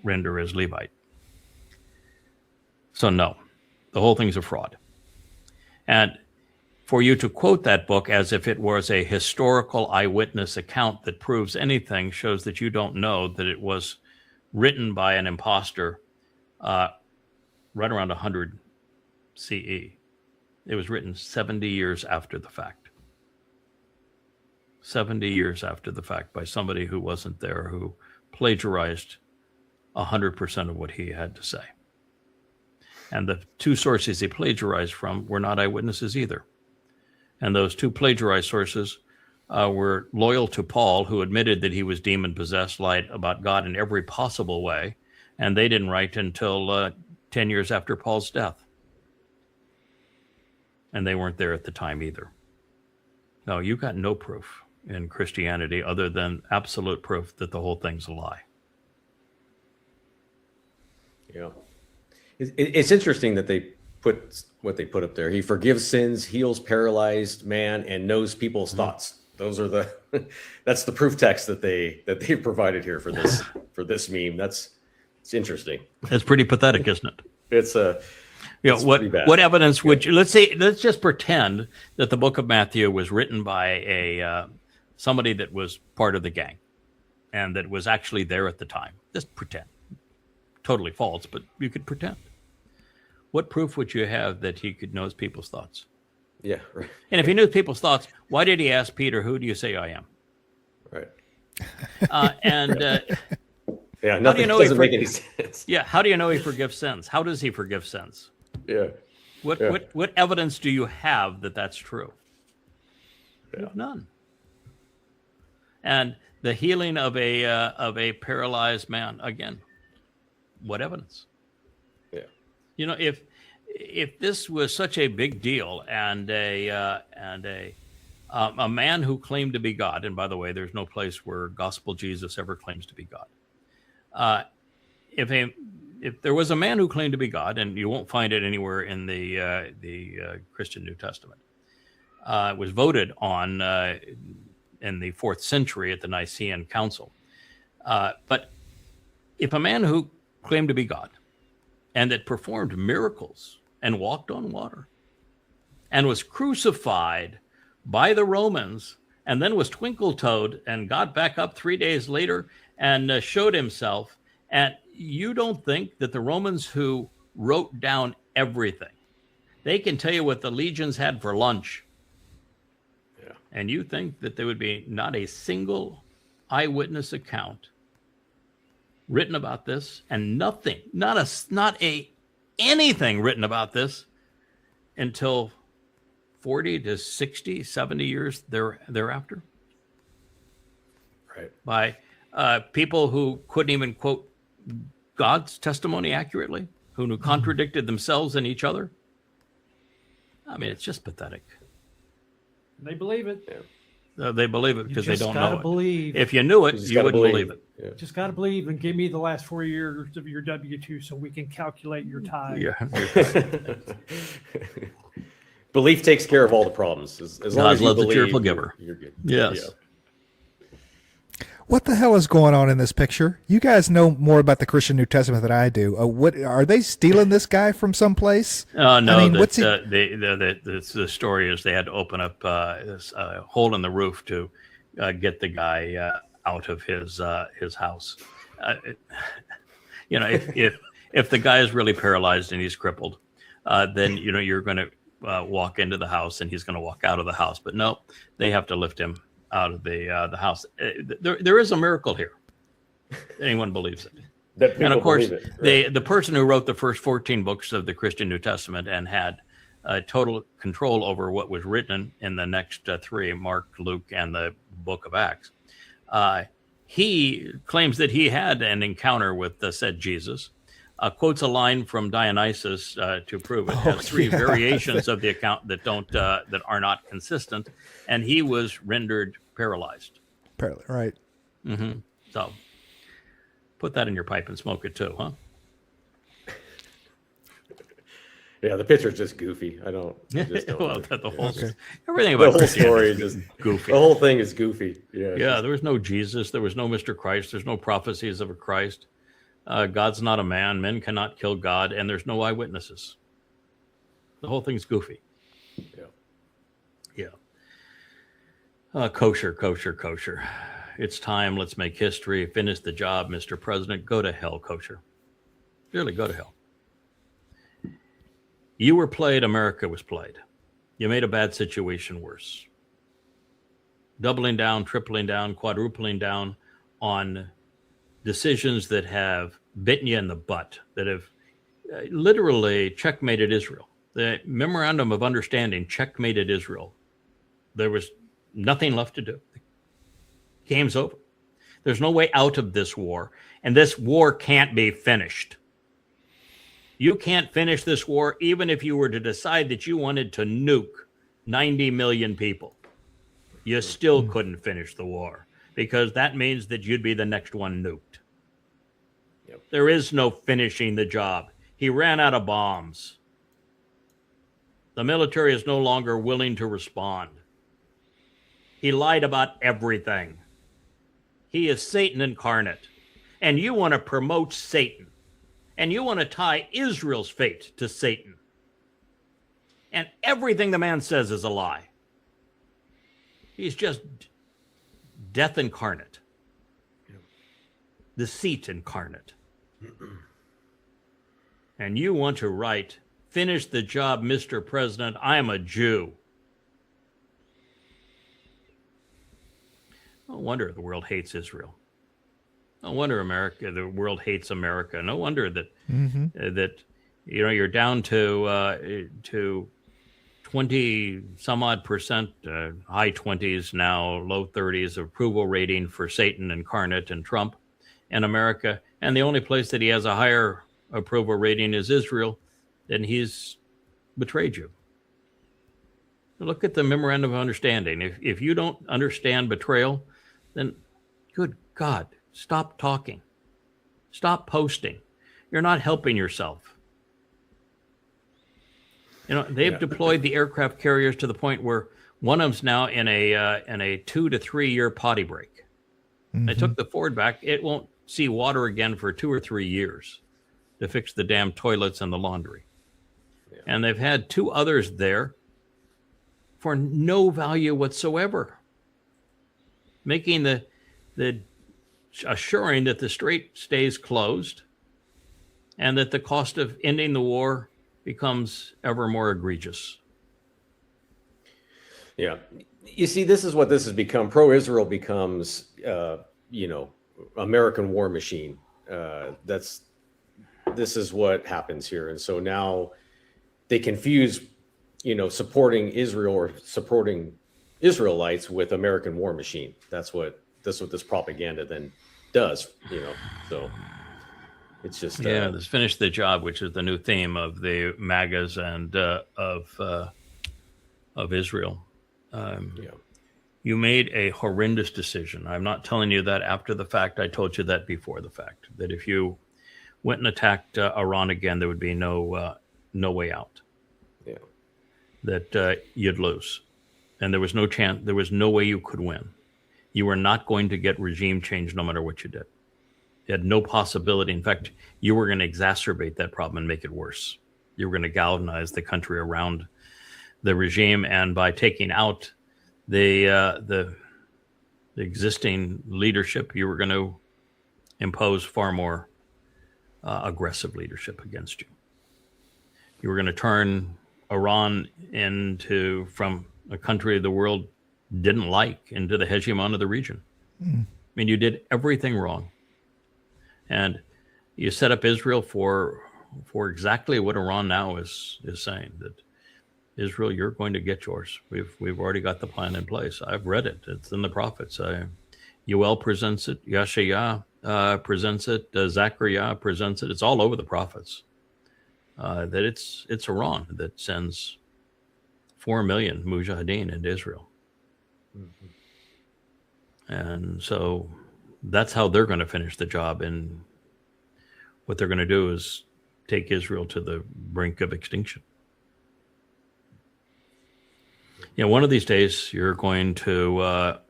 render as Levite. So no, the whole thing's a fraud. And for you to quote that book as if it was a historical eyewitness account that proves anything shows that you don't know that it was written by an imposter right around 100 CE. It was written 70 years after the fact. 70 years after the fact by somebody who wasn't there, who plagiarized 100% of what he had to say. And the two sources he plagiarized from were not eyewitnesses either. And those two plagiarized sources were loyal to Paul, who admitted that he was demon-possessed, lied about God in every possible way, and they didn't write until 10 years after Paul's death. And they weren't there at the time either. No, you got no proof in Christianity other than absolute proof that the whole thing's a lie. Yeah. It's interesting that they put what they put up there. He forgives sins, heals paralyzed man, and knows people's thoughts. Those are that's the proof text that they provided here for this meme. It's interesting. It's pretty pathetic, isn't it? It's what evidence would you, let's just pretend that the book of Matthew was written by somebody that was part of the gang and that was actually there at the time. Just pretend. Totally false, but you could pretend. What proof would you have that he could know people's thoughts? Yeah, right. And if he knew people's thoughts, why did he ask Peter, "Who do you say I am?" Right. Yeah, nothing doesn't make any sense. Yeah, how do you know he forgives sins? How does he forgive sins? Yeah. What evidence do you have that that's true? Yeah. None. And the healing of a paralyzed man, again, what evidence? Yeah. You know, if this was such a big deal and a man who claimed to be God, and by the way, there's no place where gospel Jesus ever claims to be God. If there was a man who claimed to be God, and you won't find it anywhere in the Christian New Testament, it was voted on in the 4th century at the Nicene Council. But if a man who claimed to be God and that performed miracles and walked on water and was crucified by the Romans and then was twinkle-toed and got back up 3 days later and showed himself, and you don't think that the Romans who wrote down everything, they can tell you what the legions had for lunch. Yeah. And you think that there would be not a single eyewitness account written about this, and nothing, not anything written about this until 40 to 60, 70 years thereafter? Right. By people who couldn't even quote God's testimony accurately, who contradicted themselves and each other. I mean, it's just pathetic. They believe it. Yeah. They believe it because they don't know gotta it. believe. If you knew it, you wouldn't believe it. Yeah. Just got to believe, and give me the last 4 years of your W-2 so we can calculate your time. Yeah. Belief takes care of all the problems. As long God as you loves a believe, cheerful giver. You're good. Yes. Yeah. What the hell is going on in this picture? You guys know more about the Christian New Testament than I do. What are they stealing this guy from someplace? No, I mean, what's the story is they had to open up this hole in the roof to get the guy out of his house. If the guy is really paralyzed and he's crippled, then you're going to walk into the house and he's going to walk out of the house. But no, they have to lift him out of the house. There is a miracle here. Anyone believes it. And of course, the person who wrote the first 14 books of the Christian New Testament and had total control over what was written in the next 3, Mark, Luke, and the book of Acts, he claims that he had an encounter with the said Jesus, quotes a line from Dionysus to prove it. Has 3 variations of the account that are not consistent, and he was rendered paralyzed. Right. Mm-hmm. So put that in your pipe and smoke it too, huh? Yeah, the picture's just goofy. I just don't Well, understand. the whole Okay. everything The about whole Christianity story is just goofy. The whole thing is goofy. Yeah. Yeah, there was no Jesus. There was no Mr. Christ. There's no prophecies of a Christ. God's not a man. Men cannot kill God. And there's no eyewitnesses. The whole thing's goofy. Yeah. Kosher. It's time. Let's make history. Finish the job, Mr. President. Go to hell, kosher. Really, go to hell. You were played. America was played. You made a bad situation worse. doubling down, tripling down, quadrupling down on decisions that have bitten you in the butt, that have literally checkmated Israel. The memorandum of understanding checkmated Israel. There was nothing left to do. The game's over. There's no way out of this war, and this war can't be finished. You can't finish this war even if you were to decide that you wanted to nuke 90 million people. You still couldn't finish the war, because that means that you'd be the next one nuked. Yep. There is no finishing the job. He ran out of bombs. The military is no longer willing to respond. He lied about everything. He is Satan incarnate. And you want to promote Satan. And you want to tie Israel's fate to Satan. And everything the man says is a lie. He's just death incarnate. Deceit incarnate. And you want to write, finish the job, Mr. President, I am a Jew. No wonder the world hates Israel. No wonder the world hates America. No wonder that that you're down to 20 some odd percent, high 20s now, low 30s approval rating for Satan incarnate and Trump and America. And the only place that he has a higher approval rating is Israel. Then he's betrayed you. Look at the memorandum of understanding. If you don't understand betrayal, then good God, stop talking. Stop posting. You're not helping yourself. They've deployed the aircraft carriers to the point where one of them's now in a 2 to 3 year potty break. They took the Ford back. It won't see water again for 2 or 3 years to fix the damn toilets and the laundry. Yeah. And they've had 2 others there for no value whatsoever, making the assuring that the strait stays closed and that the cost of ending the war becomes ever more egregious. Yeah. You see, this is what this has become. Pro-Israel becomes, American war machine. This is what happens here. And so now they confuse, supporting Israel or supporting Israelites with American war machine. That's what this propaganda then does, so it's just let's finish the job, which is the new theme of the MAGAs and of Israel. You made a horrendous decision. I'm not telling you that after the fact. I told you that before the fact, that if you went and attacked Iran again, there would be no way out. Yeah. That you'd lose. And there was no chance, there was no way you could win. You were not going to get regime change no matter what you did. You had no possibility. In fact, you were going to exacerbate that problem and make it worse. You were going to galvanize the country around the regime, and by taking out the existing leadership, you were going to impose far more aggressive leadership against you. You were going to turn Iran from a country the world didn't like into the hegemon of the region. I mean, you did everything wrong. And you set up Israel for exactly what Iran now is saying, that Israel, you're going to get yours. We've already got the plan in place. I've read it. It's in the prophets. Yoel presents it. Yahowah presents it. Zechariah presents it. It's all over the prophets. That it's Iran that sends 4 million mujahideen into Israel. And so that's how they're going to finish the job. And what they're going to do is take Israel to the brink of extinction. One of these days, you're going to, a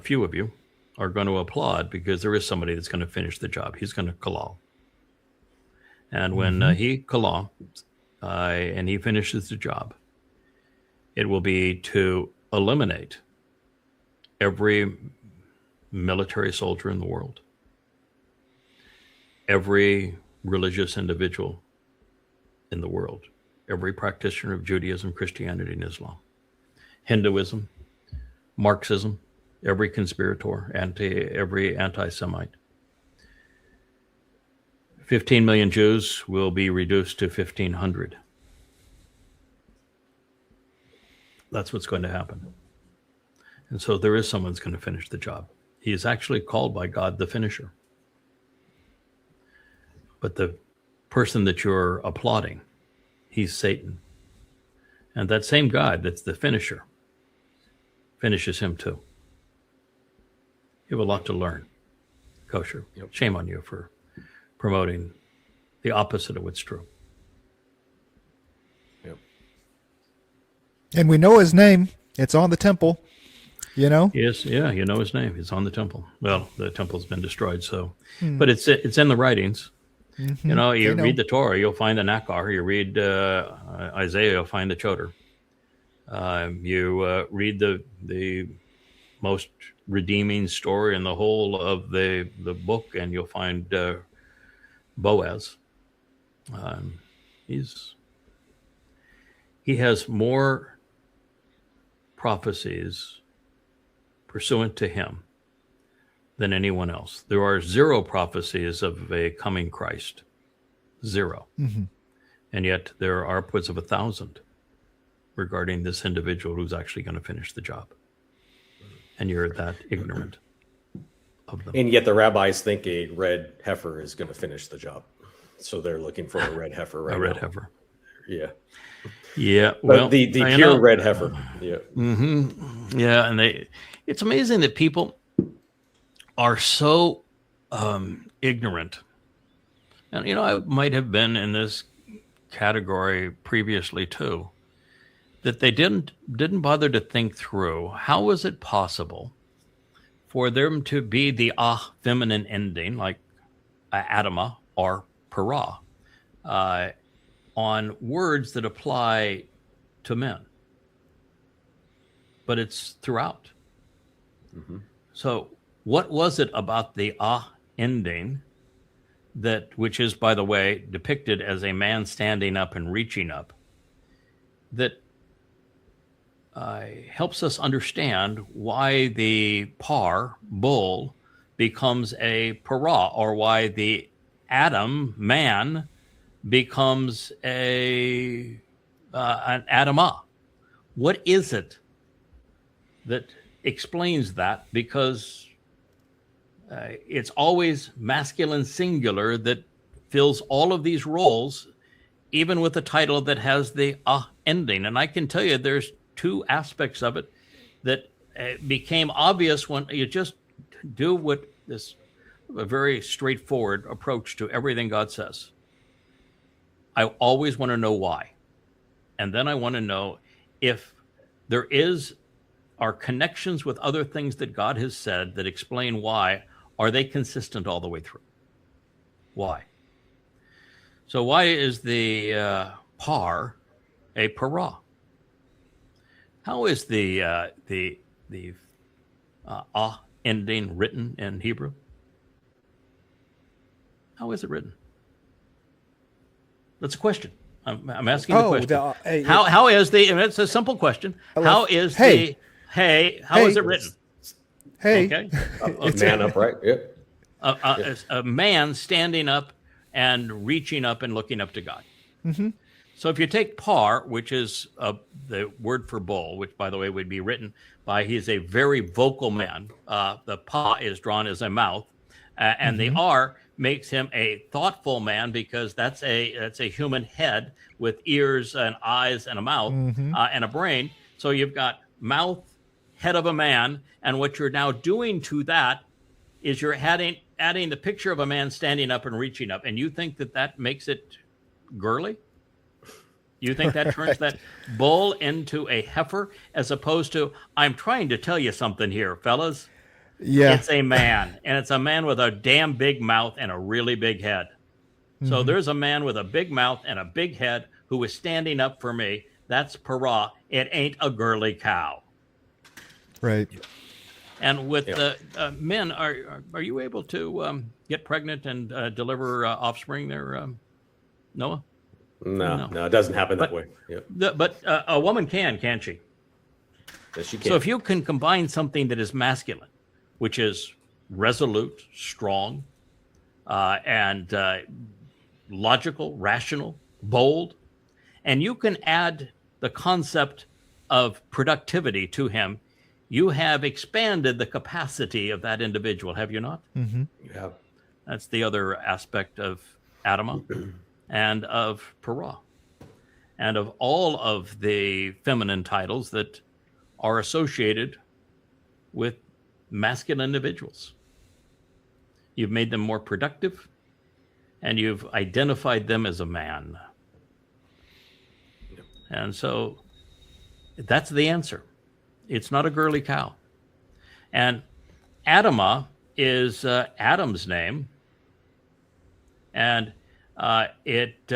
few of you are going to applaud, because there is somebody that's going to finish the job. He's going to kalal. And when he kalal and he finishes the job, it will be to eliminate every military soldier in the world, every religious individual in the world, every practitioner of Judaism, Christianity, and Islam, Hinduism, Marxism, every conspirator, every anti-Semite. 15 million Jews will be reduced to 1,500. That's what's going to happen. And so there is someone who's going to finish the job. He is actually called by God the finisher. But the person that you're applauding, he's Satan. And that same God that's the finisher finishes him too. You have a lot to learn, Kosher. Yep. Shame on you for promoting the opposite of what's true. Yep. And we know his name. It's on the temple, you know? Yes, yeah, you know his name. It's on the temple. Well, the temple's been destroyed, so but it's in the writings. Mm-hmm. You know, you read the Torah, you'll find the Nakar. You read Isaiah, you'll find the Choder. You read the most redeeming story in the whole of the book, and you'll find Boaz. He has more prophecies pursuant to him than anyone else. There are 0 prophecies of a coming Christ. 0. Mm-hmm. And yet there are upwards of 1,000 regarding this individual who's actually going to finish the job. And you're that ignorant of them. And yet the rabbis think a red heifer is going to finish the job. So they're looking for a red heifer right now. A red heifer. Yeah. Yeah. But Well, the pure red heifer. Yeah. Mm-hmm. Yeah. And it's amazing that people are so ignorant. And, you know, I might have been in this category previously too, that they didn't bother to think through how was it possible for them to be the feminine ending, like Adama or Parah, on words that apply to men. But it's throughout. Mm-hmm. So what was it about the ending which is, by the way, depicted as a man standing up and reaching up, that helps us understand why the bull, becomes a parah, or why the Adam, man, becomes an Adamah. What is it that explains that? Because it's always masculine singular that fills all of these roles, even with a title that has the ending. And I can tell you there's 2 aspects of it that became obvious when you just do a very straightforward approach to everything God says. I always want to know why. And then I want to know if there are connections with other things that God has said that explain why. Are they consistent all the way through? Why? So why is the par a parah? How is the ending written in Hebrew? How is it written? That's a question. I'm asking the question. How is it's a simple question. How is how is it written? Hey. Okay. A man upright. Yeah. A man standing up and reaching up and looking up to God. Mm-hmm. So if you take par, which is the word for bull, which, by the way, would be written by, he's a very vocal man. The pa is drawn as a mouth, and the R makes him a thoughtful man, because that's a human head with ears and eyes and a mouth and a brain. So you've got mouth, head of a man, and what you're now doing to that is you're adding the picture of a man standing up and reaching up, and you think that makes it girly? You think that turns that bull into a heifer, as opposed to, I'm trying to tell you something here, fellas. Yeah. It's a man, and it's a man with a damn big mouth and a really big head. So there's a man with a big mouth and a big head who is standing up for me. That's parah. It ain't a girly cow. Right. And with men, are you able to get pregnant and deliver offspring there, Noah? No, it doesn't happen that way. Yep. But a woman can't she? Yes, you can. So if you can combine something that is masculine, which is resolute, strong, and logical, rational, bold, and you can add the concept of productivity to him, you have expanded the capacity of that individual, have you not? You have. That's the other aspect of Adamah and of Towrah and of all of the feminine titles that are associated with masculine individuals. You've made them more productive, and you've identified them as a man. And so that's the answer. It's not a girly cow. And Adamah is Adam's name, and it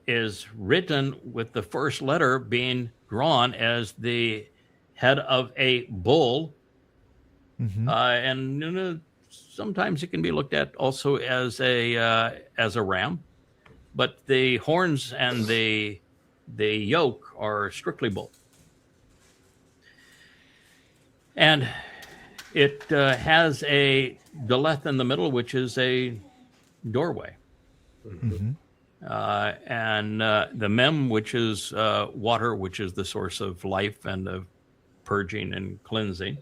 is written with the first letter being drawn as the head of a bull. And sometimes it can be looked at also as a ram, but the horns and the yoke are strictly bull. And it has a deleth in the middle, which is a doorway. And the mem, which is water, which is the source of life and of purging and cleansing.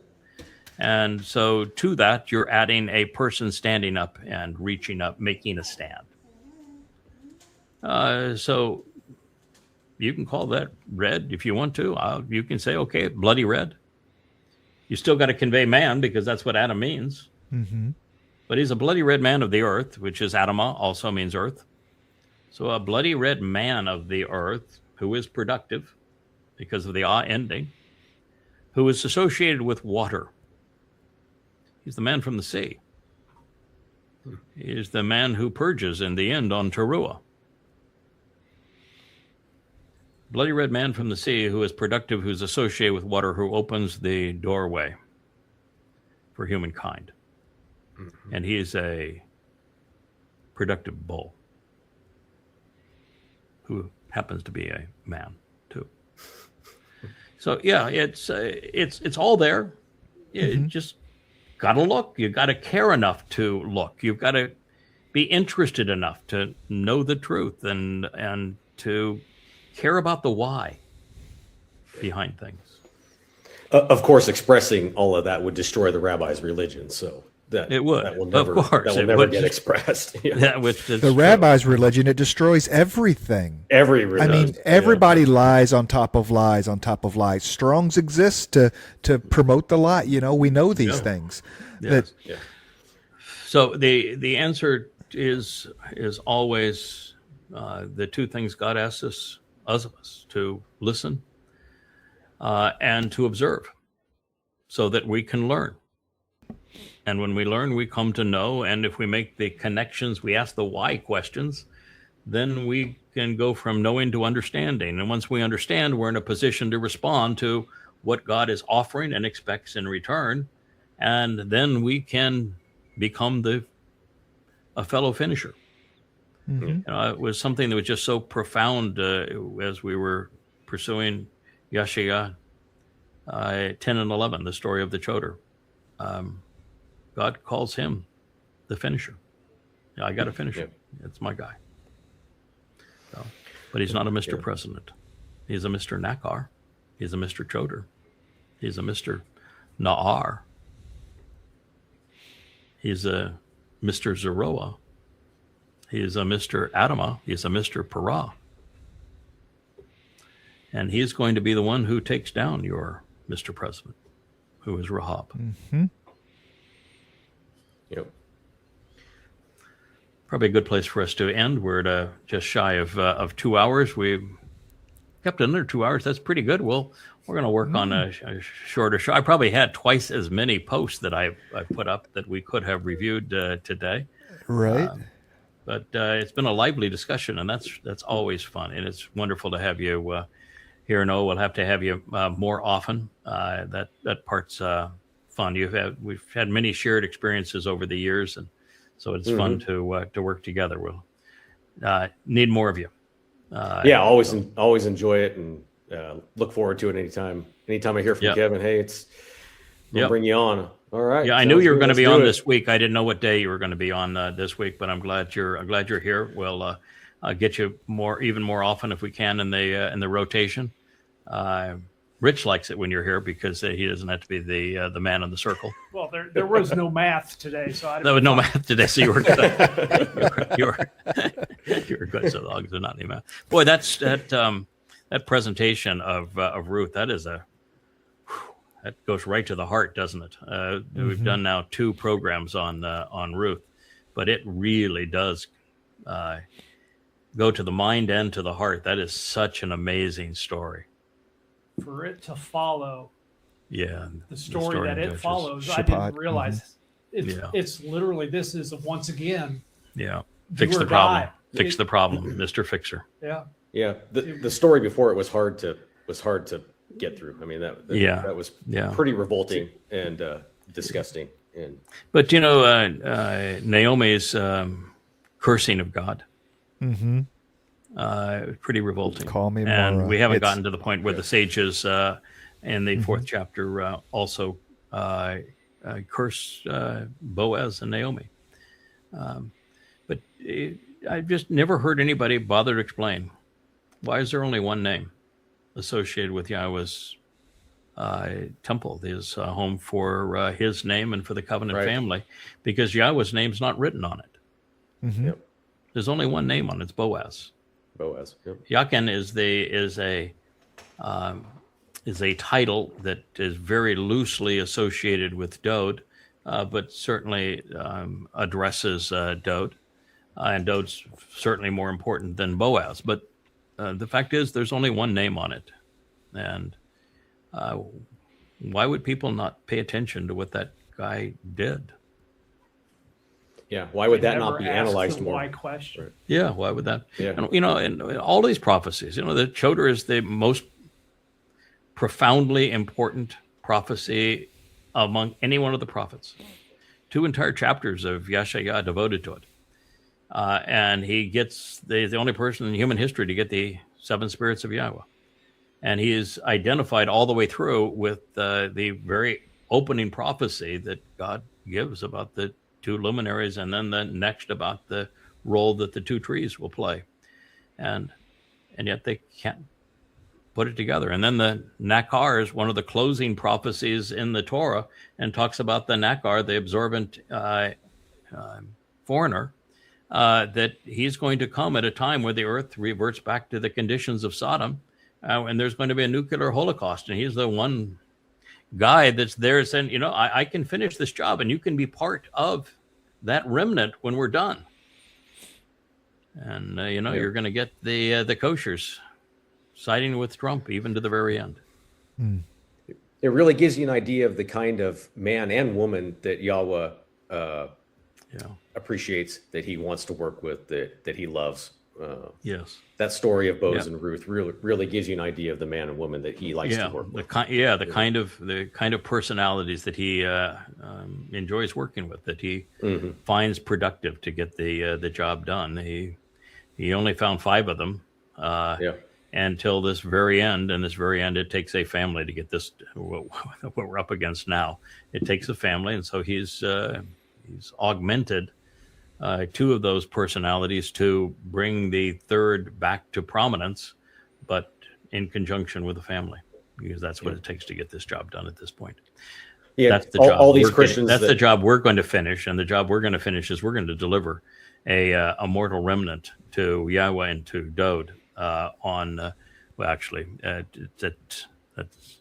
And so to that, you're adding a person standing up and reaching up, making a stand. So you can call that red if you want to. You can say, okay, bloody red. You still got to convey man, because that's what Adam means. But he's a bloody red man of the earth, which is Adamah, also means earth. So a bloody red man of the earth who is productive because of the ending, who is associated with water. He's the man from the sea. He is the man who purges in the end on Towrah. Bloody red man from the sea who is productive, who's associated with water, who opens the doorway for humankind. And he is a productive bull who happens to be a man too. So yeah, it's all there. You just got to look. You got to care enough to look. You've got to be interested enough to know the truth and to care about the why behind things. Of course, expressing all of that would destroy the rabbi's religion. So that it would. That will never, of course, that will never get expressed. The rabbi's religion, it destroys everything. Every religion. I mean, everybody lies on top of lies on top of lies. Strongs exist to promote the lie. You know, we know these things. So the answer is always the two things God asks us of us: to listen and to observe, so that we can learn. And when we learn, we come to know. And if we make the connections, we ask the why questions, then we can go from knowing to understanding. And once we understand, we're in a position to respond to what God is offering and expects in return. And then we can become a fellow finisher. You know, it was something that was just so profound as we were pursuing Yahowah 10 and 11, the story of the Towrah. God calls him the finisher. I got to finish it. It's my guy. So, but he's not a Mr. President. He's a Mr. Nakar. He's a Mr. Towrah. He's a Mr. Na'ar. He's a Mr. Zeroah. He's a Mr. Adamah. He's a Mr. Towrah. And he's going to be the one who takes down your Mr. President, who is Rahab. Yep. Probably a good place for us to end. We're at just shy of 2 hours. We've kept another 2 hours. That's pretty good. We're going to work on a shorter show. I probably had twice as many posts that I've put up that we could have reviewed today. Right. But it's been a lively discussion, and that's always fun. And it's wonderful to have you here. No, we'll have to have you more often. That part's fun. We've had many shared experiences over the years, and so it's fun to work together. We'll need more of you. Always enjoy it, and look forward to it anytime. Anytime I hear from Yep. Kevin, hey, we'll Yep. bring you on. All right. Yeah, I knew sounds you were good. going to Let's be do on it. this week. I didn't know what day you were going to be on this week, but I'm glad you're here. We'll get you even more often if we can in the rotation. Rich likes it when you're here because he doesn't have to be the man in the circle. Well, there was no math today, so I There was no math today, so you were good. you were good. So long as there's not any math. Boy, that presentation of Ruth, that goes right to the heart, doesn't it? We've done now 2 programs on Ruth, but it really does go to the mind and to the heart. That is such an amazing story. for it to follow Yeah, the story that it Judges. follows. I Shabbat. didn't realize Yeah. it's literally, this is once again, Yeah, do fix or the problem. die. Fix the problem, Mr. Fixer. Yeah. Yeah, the story before it was hard to get through. I mean that was pretty revolting and disgusting. And But Naomi's cursing of God, pretty revolting. Call me and Mara. we haven't It's- gotten to the point where the sages in the 4th chapter also curse Boaz and Naomi. But I've just never heard anybody bother to explain, why is there only one name associated with Yahweh's temple, his home for his name and for the covenant family? Because Yahweh's name's not written on it. Yep. There's only one name on it. It's Boaz. Boaz. Yep. Yakin is a title that is very loosely associated with Dode, but certainly addresses Dode, and Dode's certainly more important than Boaz. But the fact is, there's only one name on it, and why would people not pay attention to what that guy did? Yeah. Why would that Never not be asked analyzed the more? why question. Right. Yeah, why would that? Yeah. And, in all these prophecies, the Towrah is the most profoundly important prophecy among any one of the prophets. 2 entire chapters of Yahowah devoted to it. And he gets the only person in human history to get the 7 spirits of Yahowah. And he is identified all the way through with the very opening prophecy that God gives about the 2 luminaries, and then the next about the role that the 2 trees will play. And yet they can't put it together. And then the Nakar is one of the closing prophecies in the Torah, and talks about the Nakar, the observant foreigner, that he's going to come at a time where the earth reverts back to the conditions of Sodom, and there's going to be a nuclear holocaust. And he's the one guy that's there saying, I can finish this job, and you can be part of that remnant when we're done. And, you're going to get the koshers siding with Trump even to the very end. It really gives you an idea of the kind of man and woman that Yahweh appreciates, that he wants to work with, that he loves. Yes. That story of Boaz and Ruth really gives you an idea of the man and woman that he likes to work with. The kind of personalities that he enjoys working with, that he finds productive to get the job done. He only found 5 of them until this very end. And this very end, it takes a family to get this what we're up against now. It takes a family, and so he's augmented 2 of those personalities to bring the 3rd back to prominence, but in conjunction with the family, because that's what it takes to get this job done at this point. Yeah, that's the job. All these Christians. That's the job we're going to finish, and the job we're going to finish is we're going to deliver a mortal remnant to Yahowah and to Dode that's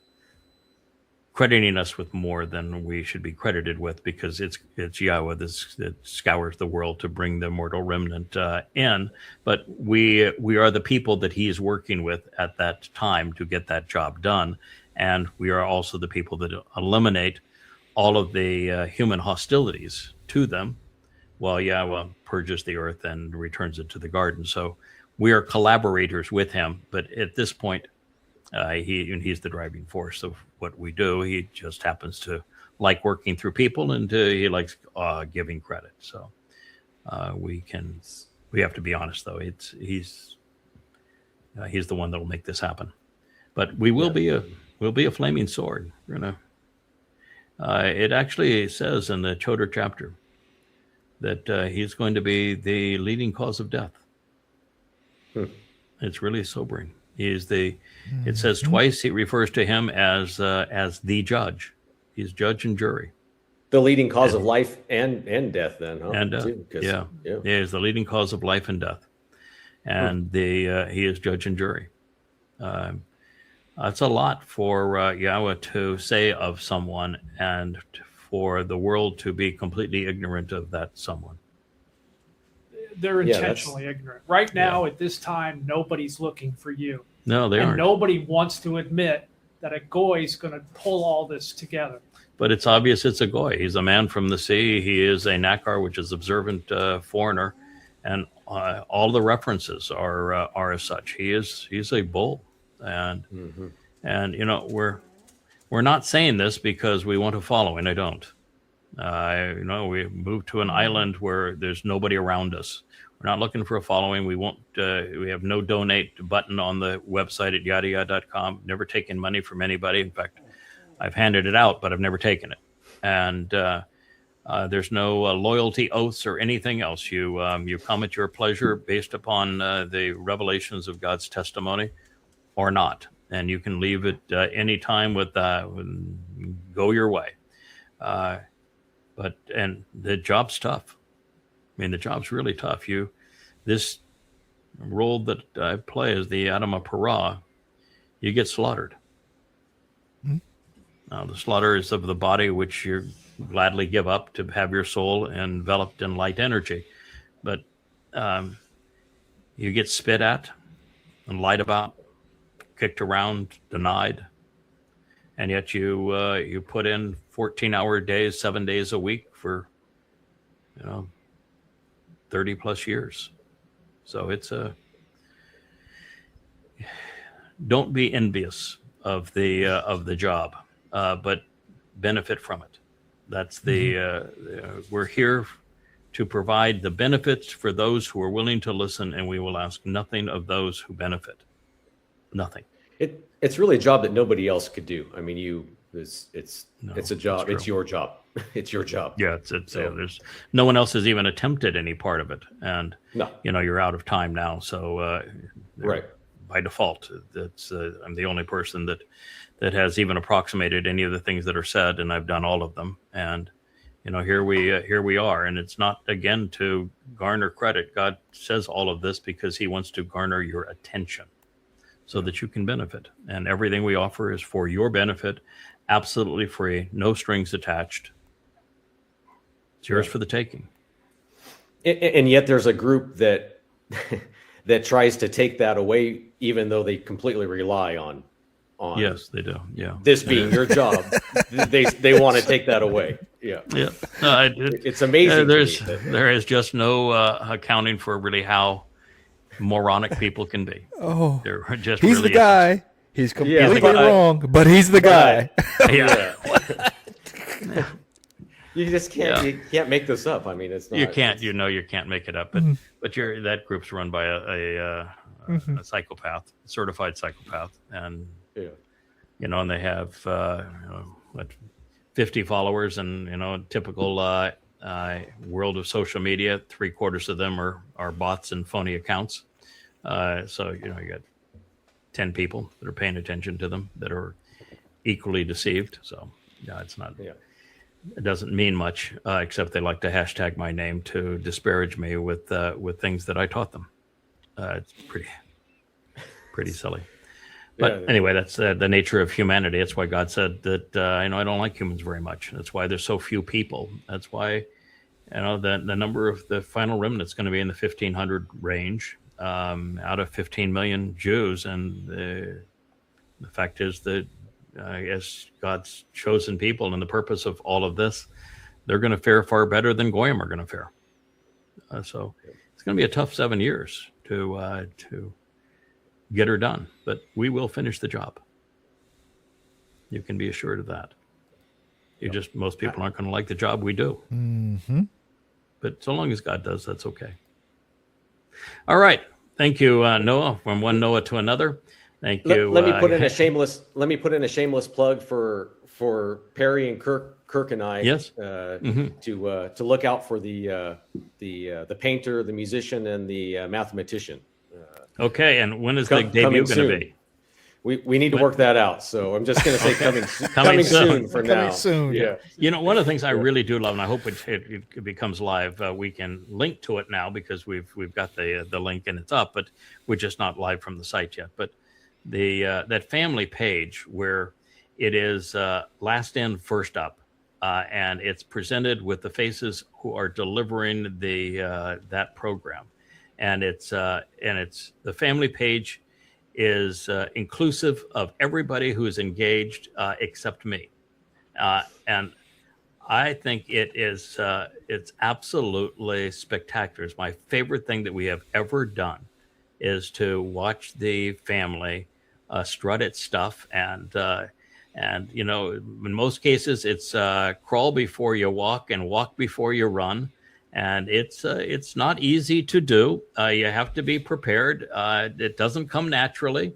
crediting us with more than we should be credited with, because it's Yahowah that scours the world to bring the mortal remnant in. But we are the people that he is working with at that time to get that job done. And we are also the people that eliminate all of the human hostilities to them, while Yahowah purges the earth and returns it to the garden. So we are collaborators with him. But at this point, he's the driving force of what we do. He just happens to like working through people, and he likes giving credit. So we have to be honest, though. He's the one that will make this happen. But we will be a flaming sword. We're gonna. It actually says in the Towrah chapter that he's going to be the leading cause of death. It's really sobering. He is the. It says twice. He refers to him as the judge. He's judge and jury. The leading cause of life and death, then, huh? And Too, he is the leading cause of life and death, and he is judge and jury. It's a lot for Yahowah to say of someone, and for the world to be completely ignorant of that someone. They're intentionally ignorant. Right now, at this time, nobody's looking for you. No, they aren't. Nobody wants to admit that a goy is going to pull all this together. But it's obvious it's a goy. He's a man from the sea. He is a Nakar, which is observant foreigner, and all the references are as such. He's a bull, and we're not saying this because we want a following. I don't. We moved to an island where there's nobody around us. We're not looking for a following. We won't. We have no donate button on the website at yada.com. Never taken money from anybody. In fact, I've handed it out, but I've never taken it. And there's no loyalty oaths or anything else. You come at your pleasure based upon the revelations of God's testimony, or not, and you can leave it any time with go your way. But the job's tough. I mean, the job's really tough. This role that I play as the Adam of Parah, you get slaughtered. Now, the slaughter is of the body which you gladly give up to have your soul enveloped in light energy. But you get spit at and lied about, kicked around, denied. And yet you put in 14-hour days, 7 days a week for 30 plus years. So it's don't be envious of the job, but benefit from it. That's we're here to provide the benefits for those who are willing to listen, and we will ask nothing of those who benefit. Nothing. It's really a job that nobody else could do. I mean, it's a job. It's your job. It's your job. Yeah, there's no one else has even attempted any part of it, and you're out of time now. So right by default, that's I'm the only person that has even approximated any of the things that are said, and I've done all of them. And here we are, and it's not again to garner credit. God says all of this because He wants to garner your attention, so that you can benefit. And everything we offer is for your benefit, absolutely free, no strings attached. It's yours for the taking. And yet there's a group that tries to take that away, even though they completely rely on yes, they do. Yeah, this being your job. they want to take that away. Yeah. It's amazing. There is just no accounting for really how moronic people can be. Oh, they're just he's really the guy. He's completely but wrong, but he's the guy. Yeah. You just can't. You can't make this up. I mean, it's not. You can't. You can't make it up. But that group's run by a psychopath, certified psychopath, and and they have 50 followers, and typical world of social media, 3/4 of them are bots and phony accounts. So you got 10 people that are paying attention to them that are equally deceived. So it's not. Yeah. It doesn't mean much, except they like to hashtag my name to disparage me with things that I taught them. It's pretty silly. But anyway, that's the nature of humanity. That's why God said that I don't like humans very much. That's why there's so few people. That's why the number of the final remnant is going to be in the 1,500 range out of 15 million Jews. And the fact is that as God's chosen people and the purpose of all of this, they're going to fare far better than Goyim are going to fare. So it's going to be a tough 7 years to get her done, but we will finish the job. You can be assured of that. Most people aren't going to like the job we do. Mm-hmm. But so long as God does, that's okay. All right. Thank you, Noah, from one Noah to another. Thank you. Let me put in a shameless plug for Perry and Kirk and I. Yes. To look out for the painter, the musician, and the mathematician. Okay, and when is the debut going to be? We need to work that out. So I'm just going to say coming soon for now. Coming soon. Yeah. You know, one of the things I really do love, and I hope it becomes live. We can link to it now because we've got the link and it's up, but we're just not live from the site yet. But the that family page where it is last in, first up, and it's presented with the faces who are delivering that program, and it's the family page is inclusive of everybody who is engaged except me. And I think it's absolutely spectacular. It's my favorite thing that we have ever done is to watch the family strut its stuff. And, you know, in most cases, it's crawl before you walk and walk before you run. And it's not easy to do. You have to be prepared. It doesn't come naturally.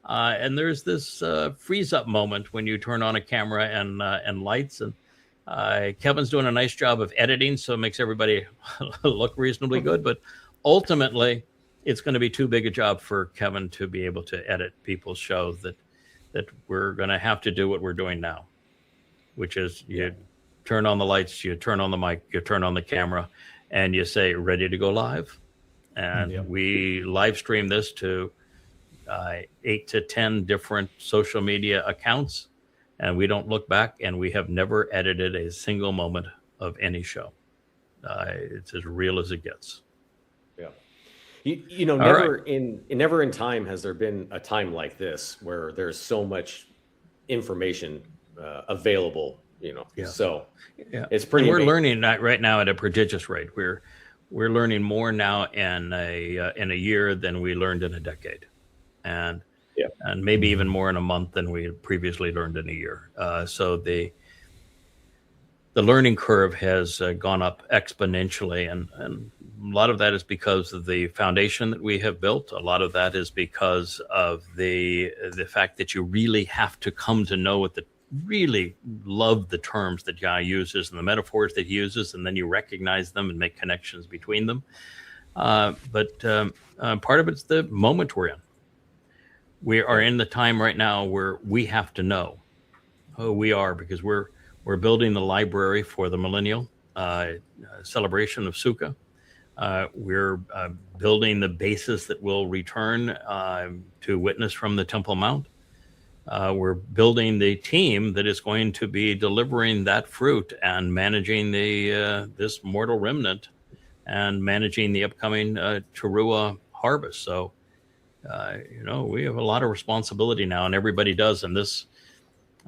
And there's this freeze up moment when you turn on a camera and lights. And Kevin's doing a nice job of editing, so it makes everybody look reasonably good. But ultimately, it's going to be too big a job for Kevin to be able to edit people's shows that we're going to have to do what we're doing now, which is you turn on the lights, you turn on the mic, you turn on the camera, and you say, ready to go live. And we live stream this to 8 to 10 different social media accounts. And we don't look back, and we have never edited a single moment of any show. It's as real as it gets. Yeah. You know, never in time has there been a time like this where there's so much information available. You know, so it's pretty. And we're learning that right now at a prodigious rate. We're learning more now in a year than we learned in a decade, and maybe even more in a month than we had previously learned in a year. So the learning curve has gone up exponentially, and a lot of that is because of the foundation that we have built. A lot of that is because of the fact that you really have to come to know what really love the terms that Yah uses and the metaphors that he uses, and then you recognize them and make connections between them. But part of it's the moment we're in. We are in the time right now where we have to know who we are, because we're building the library for the millennial celebration of Sukkah. We're building the basis that will return to witness from the Temple Mount. We're building the team that is going to be delivering that fruit and managing this mortal remnant and managing the upcoming Towrah harvest. So, you know, we have a lot of responsibility now, and everybody does in this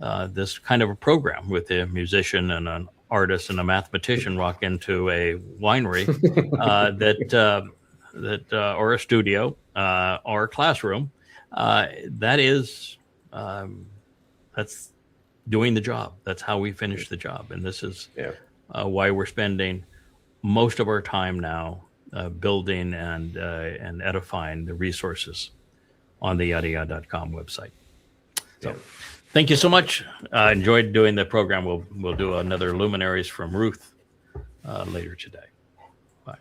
kind of a program with a musician and an artist and a mathematician walk into a winery or a studio or a classroom. That's doing the job. That's how we finish the job. And this is why we're spending most of our time now building and edifying the resources on the yahowah.com website. So thank you so much. I enjoyed doing the program. We'll do another Luminaries from Ruth later today. Bye.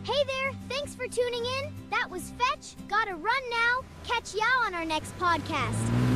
Hey there, thanks for tuning in. That was Fetch. Gotta run now. Catch Yah on our next podcast.